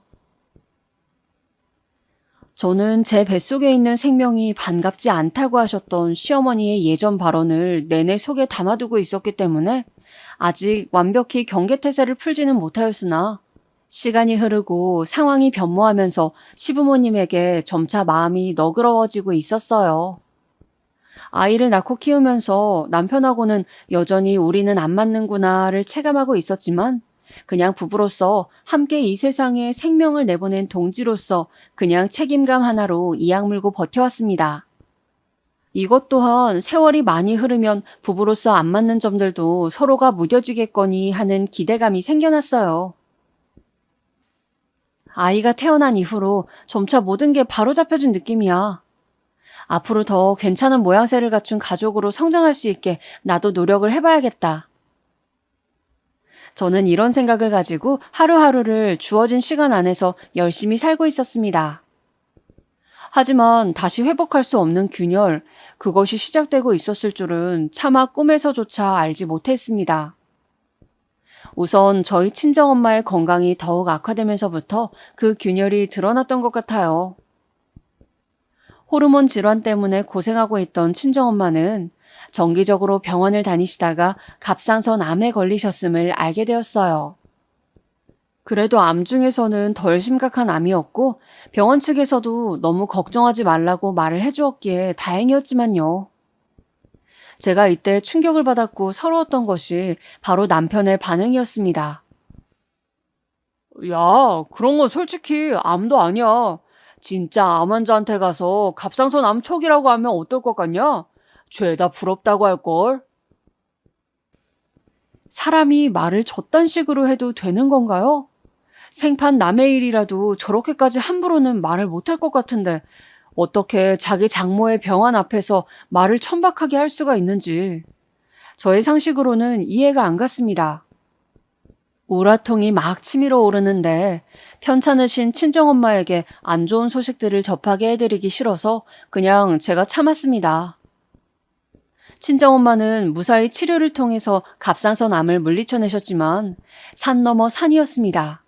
Speaker 3: 저는 제 뱃속에 있는 생명이 반갑지 않다고 하셨던 시어머니의 예전 발언을 내내 속에 담아두고 있었기 때문에 아직 완벽히 경계태세를 풀지는 못하였으나 시간이 흐르고 상황이 변모하면서 시부모님에게 점차 마음이 너그러워지고 있었어요. 아이를 낳고 키우면서 남편하고는 여전히 우리는 안 맞는구나를 체감하고 있었지만 그냥 부부로서 함께 이 세상에 생명을 내보낸 동지로서 그냥 책임감 하나로 이악 물고 버텨왔습니다. 이것 또한 세월이 많이 흐르면 부부로서 안 맞는 점들도 서로가 무뎌지겠거니 하는 기대감이 생겨났어요. 아이가 태어난 이후로 점차 모든 게 바로잡혀진 느낌이야. 앞으로 더 괜찮은 모양새를 갖춘 가족으로 성장할 수 있게 나도 노력을 해봐야겠다. 저는 이런 생각을 가지고 하루하루를 주어진 시간 안에서 열심히 살고 있었습니다. 하지만 다시 회복할 수 없는 균열, 그것이 시작되고 있었을 줄은 차마 꿈에서조차 알지 못했습니다. 우선 저희 친정엄마의 건강이 더욱 악화되면서부터 그 균열이 드러났던 것 같아요. 호르몬 질환 때문에 고생하고 있던 친정엄마는 정기적으로 병원을 다니시다가 갑상선 암에 걸리셨음을 알게 되었어요. 그래도 암 중에서는 덜 심각한 암이었고 병원 측에서도 너무 걱정하지 말라고 말을 해주었기에 다행이었지만요. 제가 이때 충격을 받았고 서러웠던 것이 바로 남편의 반응이었습니다. 야, 그런 건 솔직히 암도 아니야. 진짜 암 환자한테 가서 갑상선 암 초기라고 하면 어떨 것 같냐? 죄다 부럽다고 할걸. 사람이 말을 저딴 식으로 해도 되는 건가요? 생판 남의 일이라도 저렇게까지 함부로는 말을 못할 것 같은데 어떻게 자기 장모의 병환 앞에서 말을 천박하게 할 수가 있는지 저의 상식으로는 이해가 안 갔습니다. 우라통이 막 치밀어 오르는데 편찮으신 친정엄마에게 안 좋은 소식들을 접하게 해드리기 싫어서 그냥 제가 참았습니다. 친정엄마는 무사히 치료를 통해서 갑상선 암을 물리쳐내셨지만 산 넘어 산이었습니다.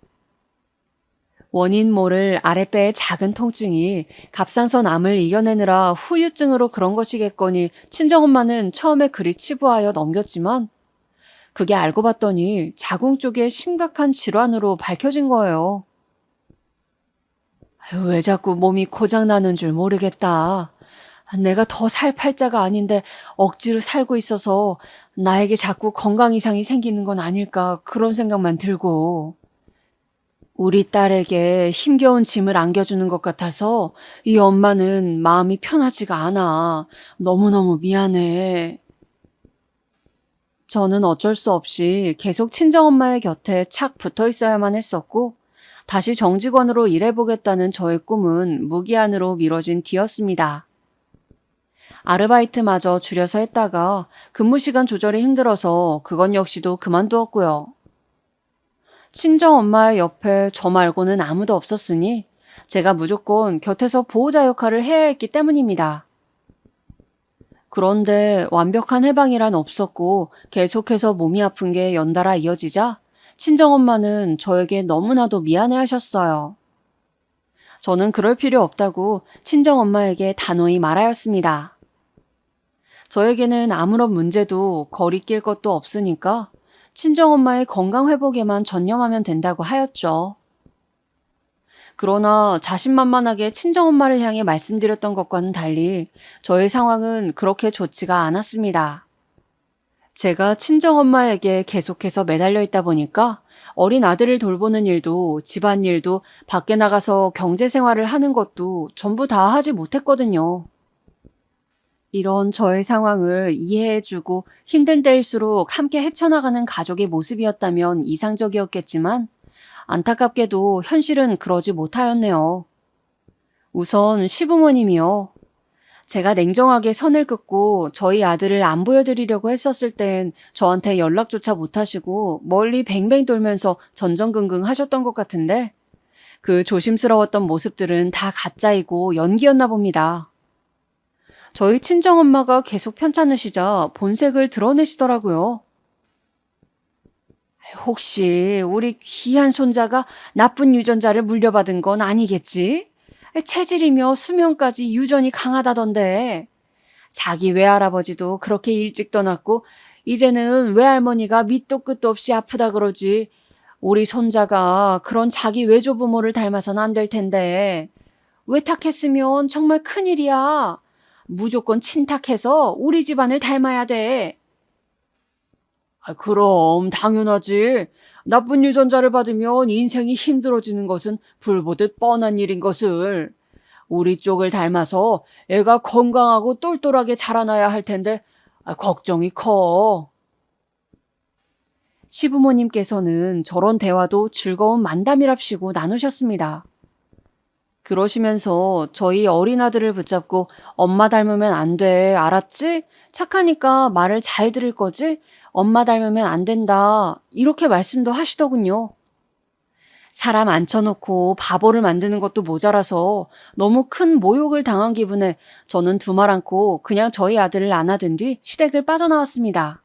Speaker 3: 원인 모를 아랫배의 작은 통증이 갑상선 암을 이겨내느라 후유증으로 그런 것이겠거니 친정엄마는 처음에 그리 치부하여 넘겼지만 그게 알고 봤더니 자궁 쪽에 심각한 질환으로 밝혀진 거예요. 아유, 왜 자꾸 몸이 고장나는 줄 모르겠다. 내가 더 살 팔자가 아닌데 억지로 살고 있어서 나에게 자꾸 건강 이상이 생기는 건 아닐까 그런 생각만 들고. 우리 딸에게 힘겨운 짐을 안겨주는 것 같아서 이 엄마는 마음이 편하지가 않아. 너무너무 미안해. 저는 어쩔 수 없이 계속 친정엄마의 곁에 착 붙어 있어야만 했었고 다시 정직원으로 일해보겠다는 저의 꿈은 무기한으로 미뤄진 뒤였습니다. 아르바이트마저 줄여서 했다가 근무 시간 조절이 힘들어서 그건 역시도 그만두었고요. 친정엄마의 옆에 저 말고는 아무도 없었으니 제가 무조건 곁에서 보호자 역할을 해야 했기 때문입니다. 그런데 완벽한 해방이란 없었고 계속해서 몸이 아픈 게 연달아 이어지자 친정엄마는 저에게 너무나도 미안해하셨어요. 저는 그럴 필요 없다고 친정엄마에게 단호히 말하였습니다. 저에게는 아무런 문제도 거리낄 것도 없으니까 친정엄마의 건강 회복에만 전념하면 된다고 하였죠. 그러나 자신만만하게 친정엄마를 향해 말씀드렸던 것과는 달리 저의 상황은 그렇게 좋지가 않았습니다. 제가 친정엄마에게 계속해서 매달려 있다 보니까 어린 아들을 돌보는 일도 집안일도 밖에 나가서 경제생활을 하는 것도 전부 다 하지 못했거든요. 이런 저의 상황을 이해해주고 힘든 때일수록 함께 헤쳐나가는 가족의 모습이었다면 이상적이었겠지만 안타깝게도 현실은 그러지 못하였네요. 우선 시부모님이요. 제가 냉정하게 선을 긋고 저희 아들을 안 보여드리려고 했었을 땐 저한테 연락조차 못하시고 멀리 뱅뱅 돌면서 전전긍긍 하셨던 것 같은데 그 조심스러웠던 모습들은 다 가짜이고 연기였나 봅니다. 저희 친정엄마가 계속 편찮으시자 본색을 드러내시더라고요. 혹시 우리 귀한 손자가 나쁜 유전자를 물려받은 건 아니겠지? 체질이며 수명까지 유전이 강하다던데. 자기 외할아버지도 그렇게 일찍 떠났고 이제는 외할머니가 밑도 끝도 없이 아프다 그러지. 우리 손자가 그런 자기 외조부모를 닮아선 안 될 텐데. 외탁했으면 정말 큰일이야. 무조건 친탁해서 우리 집안을 닮아야 돼. 그럼 당연하지. 나쁜 유전자를 받으면 인생이 힘들어지는 것은 불보듯 뻔한 일인 것을. 우리 쪽을 닮아서 애가 건강하고 똘똘하게 자라나야 할 텐데 걱정이 커. 시부모님께서는 저런 대화도 즐거운 만담이랍시고 나누셨습니다. 그러시면서 저희 어린 아들을 붙잡고 엄마 닮으면 안 돼, 알았지? 착하니까 말을 잘 들을 거지? 엄마 닮으면 안 된다. 이렇게 말씀도 하시더군요. 사람 앉혀놓고 바보를 만드는 것도 모자라서 너무 큰 모욕을 당한 기분에 저는 두 말 않고 그냥 저희 아들을 안아든 뒤 시댁을 빠져나왔습니다.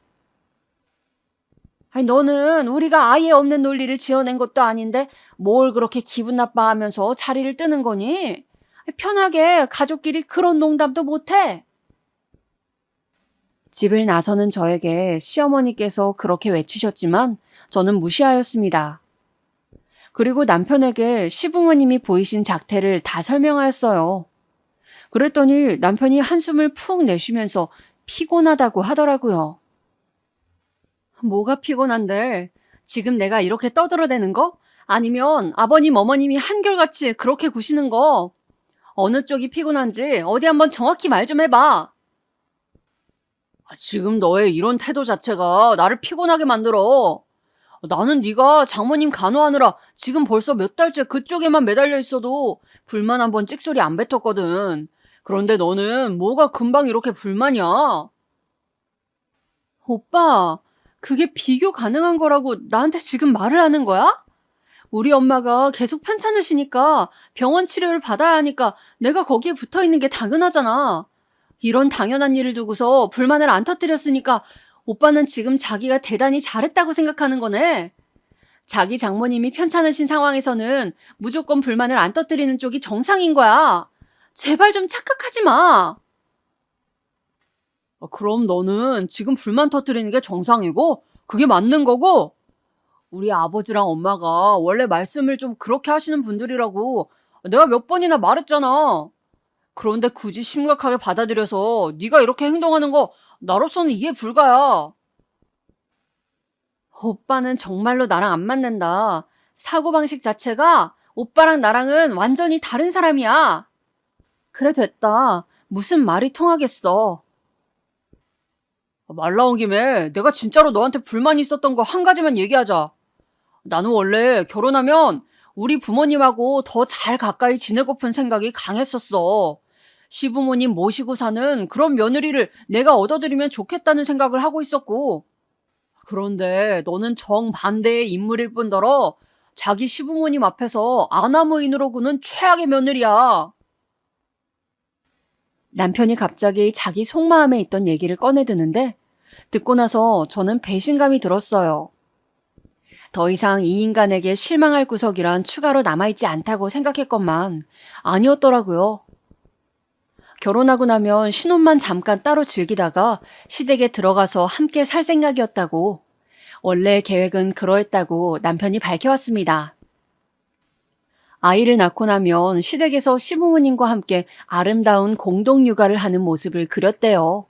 Speaker 3: 아니, 너는 우리가 아예 없는 논리를 지어낸 것도 아닌데 뭘 그렇게 기분 나빠하면서 자리를 뜨는 거니? 편하게 가족끼리 그런 농담도 못해. 집을 나서는 저에게 시어머니께서 그렇게 외치셨지만 저는 무시하였습니다. 그리고 남편에게 시부모님이 보이신 작태를 다 설명하였어요. 그랬더니 남편이 한숨을 푹 내쉬면서 피곤하다고 하더라고요. 뭐가 피곤한데? 지금 내가 이렇게 떠들어대는 거? 아니면 아버님, 어머님이 한결같이 그렇게 구시는 거? 어느 쪽이 피곤한지 어디 한번 정확히 말 좀 해봐. 지금 너의 이런 태도 자체가 나를 피곤하게 만들어. 나는 네가 장모님 간호하느라 지금 벌써 몇 달째 그쪽에만 매달려 있어도 불만 한번 찍소리 안 뱉었거든. 그런데 너는 뭐가 금방 이렇게 불만이야? 오빠, 그게 비교 가능한 거라고 나한테 지금 말을 하는 거야? 우리 엄마가 계속 편찮으시니까 병원 치료를 받아야 하니까 내가 거기에 붙어 있는 게 당연하잖아. 이런 당연한 일을 두고서 불만을 안 터뜨렸으니까 오빠는 지금 자기가 대단히 잘했다고 생각하는 거네. 자기 장모님이 편찮으신 상황에서는 무조건 불만을 안 터뜨리는 쪽이 정상인 거야. 제발 좀 착각하지 마. 그럼 너는 지금 불만 터뜨리는 게 정상이고 그게 맞는 거고? 우리 아버지랑 엄마가 원래 말씀을 좀 그렇게 하시는 분들이라고 내가 몇 번이나 말했잖아. 그런데 굳이 심각하게 받아들여서 네가 이렇게 행동하는 거 나로서는 이해 불가야. 오빠는 정말로 나랑 안 맞는다. 사고방식 자체가 오빠랑 나랑은 완전히 다른 사람이야. 그래 됐다. 무슨 말이 통하겠어. 말 나온 김에 내가 진짜로 너한테 불만이 있었던 거 한 가지만 얘기하자. 나는 원래 결혼하면 우리 부모님하고 더 잘 가까이 지내고픈 생각이 강했었어. 시부모님 모시고 사는 그런 며느리를 내가 얻어들이면 좋겠다는 생각을 하고 있었고. 그런데 너는 정반대의 인물일 뿐더러 자기 시부모님 앞에서 아나무인으로 구는 최악의 며느리야. 남편이 갑자기 자기 속마음에 있던 얘기를 꺼내드는데 듣고 나서 저는 배신감이 들었어요. 더 이상 이 인간에게 실망할 구석이란 추가로 남아있지 않다고 생각했건만 아니었더라고요. 결혼하고 나면 신혼만 잠깐 따로 즐기다가 시댁에 들어가서 함께 살 생각이었다고, 원래 계획은 그러했다고 남편이 밝혀왔습니다. 아이를 낳고 나면 시댁에서 시부모님과 함께 아름다운 공동 육아를 하는 모습을 그렸대요.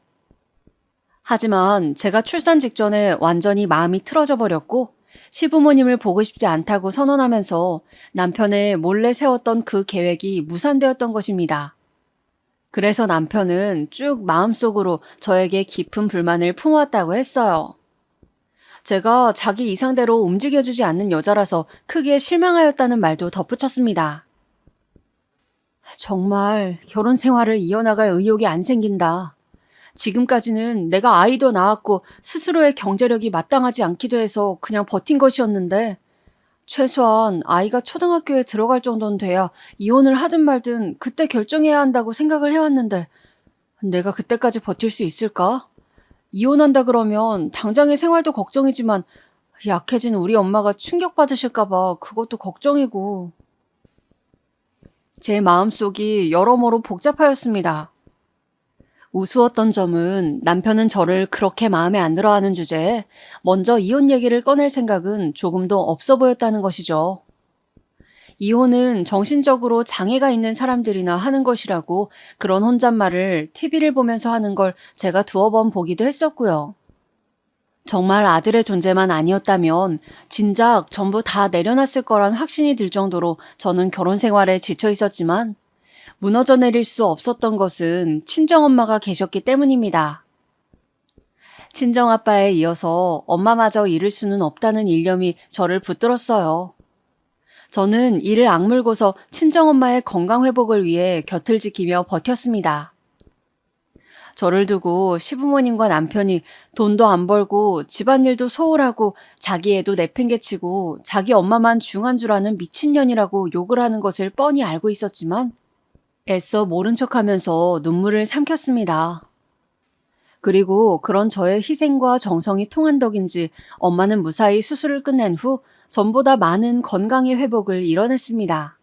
Speaker 3: 하지만 제가 출산 직전에 완전히 마음이 틀어져 버렸고 시부모님을 보고 싶지 않다고 선언하면서 남편의 몰래 세웠던 그 계획이 무산되었던 것입니다. 그래서 남편은 쭉 마음속으로 저에게 깊은 불만을 품어왔다고 했어요. 제가 자기 이상대로 움직여주지 않는 여자라서 크게 실망하였다는 말도 덧붙였습니다. 정말 결혼 생활을 이어나갈 의욕이 안 생긴다. 지금까지는 내가 아이도 낳았고 스스로의 경제력이 마땅하지 않기도 해서 그냥 버틴 것이었는데 최소한 아이가 초등학교에 들어갈 정도는 돼야 이혼을 하든 말든 그때 결정해야 한다고 생각을 해왔는데 내가 그때까지 버틸 수 있을까? 이혼한다 그러면 당장의 생활도 걱정이지만 약해진 우리 엄마가 충격받으실까 봐 그것도 걱정이고. 제 마음속이 여러모로 복잡하였습니다. 우스웠던 점은 남편은 저를 그렇게 마음에 안 들어하는 주제에 먼저 이혼 얘기를 꺼낼 생각은 조금도 없어 보였다는 것이죠. 이혼은 정신적으로 장애가 있는 사람들이나 하는 것이라고 그런 혼잣말을 TV를 보면서 하는 걸 제가 두어 번 보기도 했었고요. 정말 아들의 존재만 아니었다면 진작 전부 다 내려놨을 거란 확신이 들 정도로 저는 결혼 생활에 지쳐 있었지만 무너져 내릴 수 없었던 것은 친정엄마가 계셨기 때문입니다. 친정아빠에 이어서 엄마마저 잃을 수는 없다는 일념이 저를 붙들었어요. 저는 이를 악물고서 친정엄마의 건강회복을 위해 곁을 지키며 버텼습니다. 저를 두고 시부모님과 남편이 돈도 안 벌고 집안일도 소홀하고 자기 애도 내팽개치고 자기 엄마만 중한 줄 아는 미친년이라고 욕을 하는 것을 뻔히 알고 있었지만 애써 모른 척하면서 눈물을 삼켰습니다. 그리고 그런 저의 희생과 정성이 통한 덕인지 엄마는 무사히 수술을 끝낸 후 전보다 많은 건강의 회복을 이뤄냈습니다.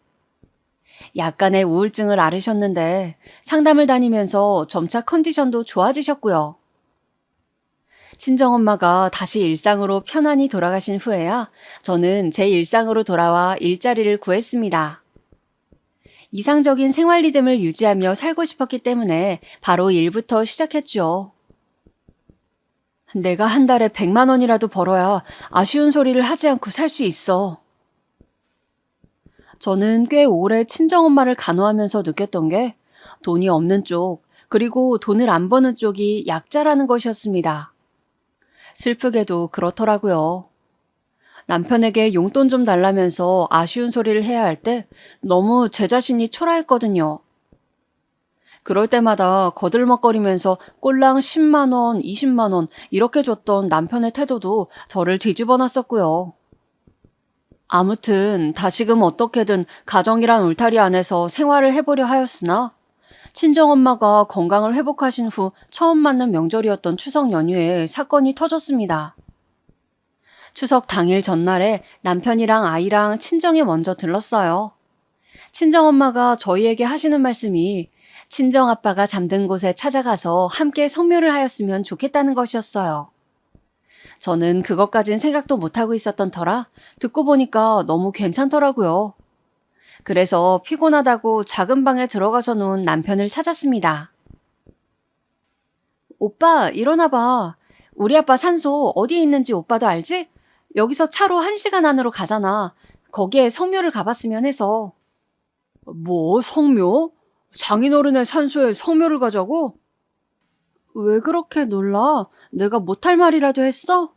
Speaker 3: 약간의 우울증을 앓으셨는데 상담을 다니면서 점차 컨디션도 좋아지셨고요. 친정엄마가 다시 일상으로 편안히 돌아가신 후에야 저는 제 일상으로 돌아와 일자리를 구했습니다. 이상적인 생활 리듬을 유지하며 살고 싶었기 때문에 바로 일부터 시작했죠. 내가 한 달에 100만 원이라도 벌어야 아쉬운 소리를 하지 않고 살 수 있어. 저는 꽤 오래 친정엄마를 간호하면서 느꼈던 게 돈이 없는 쪽, 그리고 돈을 안 버는 쪽이 약자라는 것이었습니다. 슬프게도 그렇더라고요. 남편에게 용돈 좀 달라면서 아쉬운 소리를 해야 할 때 너무 제 자신이 초라했거든요. 그럴 때마다 거들먹거리면서 꼴랑 10만 원, 20만 원 이렇게 줬던 남편의 태도도 저를 뒤집어 놨었고요. 아무튼 다시금 어떻게든 가정이란 울타리 안에서 생활을 해보려 하였으나 친정엄마가 건강을 회복하신 후 처음 맞는 명절이었던 추석 연휴에 사건이 터졌습니다. 추석 당일 전날에 남편이랑 아이랑 친정에 먼저 들렀어요. 친정엄마가 저희에게 하시는 말씀이 친정아빠가 잠든 곳에 찾아가서 함께 성묘를 하였으면 좋겠다는 것이었어요. 저는 그것까진 생각도 못하고 있었던 터라 듣고 보니까 너무 괜찮더라고요. 그래서 피곤하다고 작은 방에 들어가서 누운 남편을 찾았습니다. 오빠, 일어나봐. 우리 아빠 산소 어디에 있는지 오빠도 알지? 여기서 차로 1시간 안으로 가잖아. 거기에 성묘를 가봤으면 해서. 뭐, 성묘? 장인어른의 산소에 성묘를 가자고? 왜 그렇게 놀라? 내가 못할 말이라도 했어?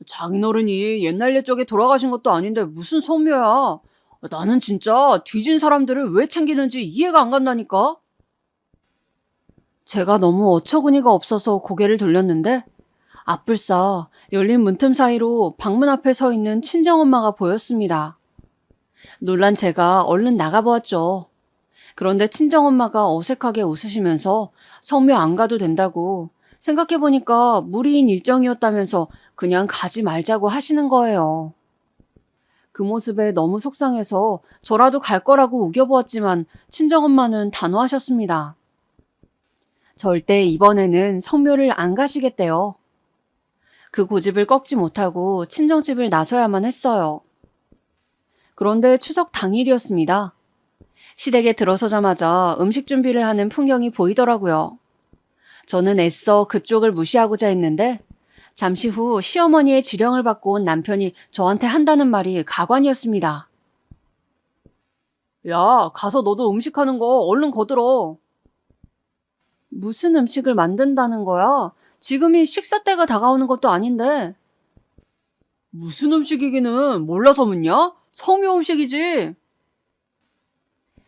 Speaker 3: 장인어른이 옛날 옛적에 돌아가신 것도 아닌데 무슨 성묘야. 나는 진짜 뒤진 사람들을 왜 챙기는지 이해가 안 간다니까? 제가 너무 어처구니가 없어서 고개를 돌렸는데 앞불싸 열린 문틈 사이로 방문 앞에 서 있는 친정엄마가 보였습니다. 놀란 제가 얼른 나가보았죠. 그런데 친정엄마가 어색하게 웃으시면서 성묘 안 가도 된다고 생각해보니까 무리인 일정이었다면서 그냥 가지 말자고 하시는 거예요. 그 모습에 너무 속상해서 저라도 갈 거라고 우겨보았지만 친정엄마는 단호하셨습니다. 절대 이번에는 성묘를 안 가시겠대요. 그 고집을 꺾지 못하고 친정집을 나서야만 했어요. 그런데 추석 당일이었습니다. 시댁에 들어서자마자 음식 준비를 하는 풍경이 보이더라고요. 저는 애써 그쪽을 무시하고자 했는데 잠시 후 시어머니의 지령을 받고 온 남편이 저한테 한다는 말이 가관이었습니다. 야, 가서 너도 음식하는 거 얼른 거들어. 무슨 음식을 만든다는 거야? 지금이 식사 때가 다가오는 것도 아닌데. 무슨 음식이기는 몰라서 묻냐? 성묘 음식이지.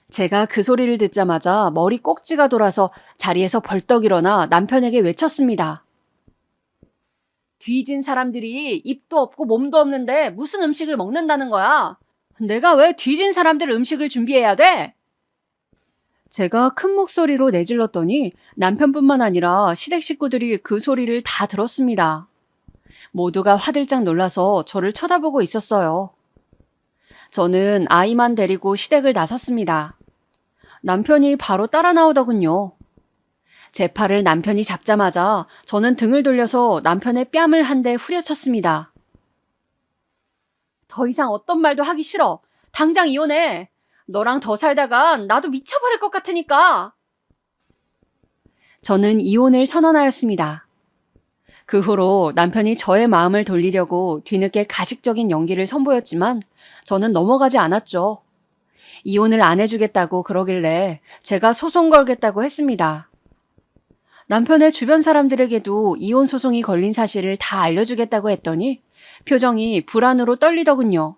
Speaker 3: 제가 그 소리를 듣자마자 머리 꼭지가 돌아서 자리에서 벌떡 일어나 남편에게 외쳤습니다. 뒤진 사람들이 입도 없고 몸도 없는데 무슨 음식을 먹는다는 거야? 내가 왜 뒤진 사람들 음식을 준비해야 돼? 제가 큰 목소리로 내질렀더니 남편뿐만 아니라 시댁 식구들이 그 소리를 다 들었습니다. 모두가 화들짝 놀라서 저를 쳐다보고 있었어요. 저는 아이만 데리고 시댁을 나섰습니다. 남편이 바로 따라 나오더군요. 제 팔을 남편이 잡자마자 저는 등을 돌려서 남편의 뺨을 한 대 후려쳤습니다. 더 이상 어떤 말도 하기 싫어. 당장 이혼해. 너랑 더 살다간 나도 미쳐버릴 것 같으니까. 저는 이혼을 선언하였습니다. 그 후로 남편이 저의 마음을 돌리려고 뒤늦게 가식적인 연기를 선보였지만 저는 넘어가지 않았죠. 이혼을 안 해주겠다고 그러길래 제가 소송 걸겠다고 했습니다. 남편의 주변 사람들에게도 이혼 소송이 걸린 사실을 다 알려주겠다고 했더니 표정이 불안으로 떨리더군요.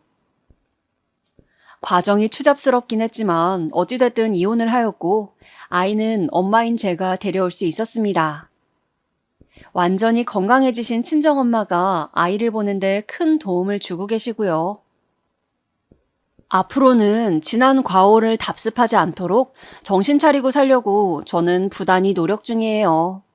Speaker 3: 과정이 추잡스럽긴 했지만 어찌됐든 이혼을 하였고 아이는 엄마인 제가 데려올 수 있었습니다. 완전히 건강해지신 친정엄마가 아이를 보는데 큰 도움을 주고 계시고요. 앞으로는 지난 과오를 답습하지 않도록 정신 차리고 살려고 저는 부단히 노력 중이에요.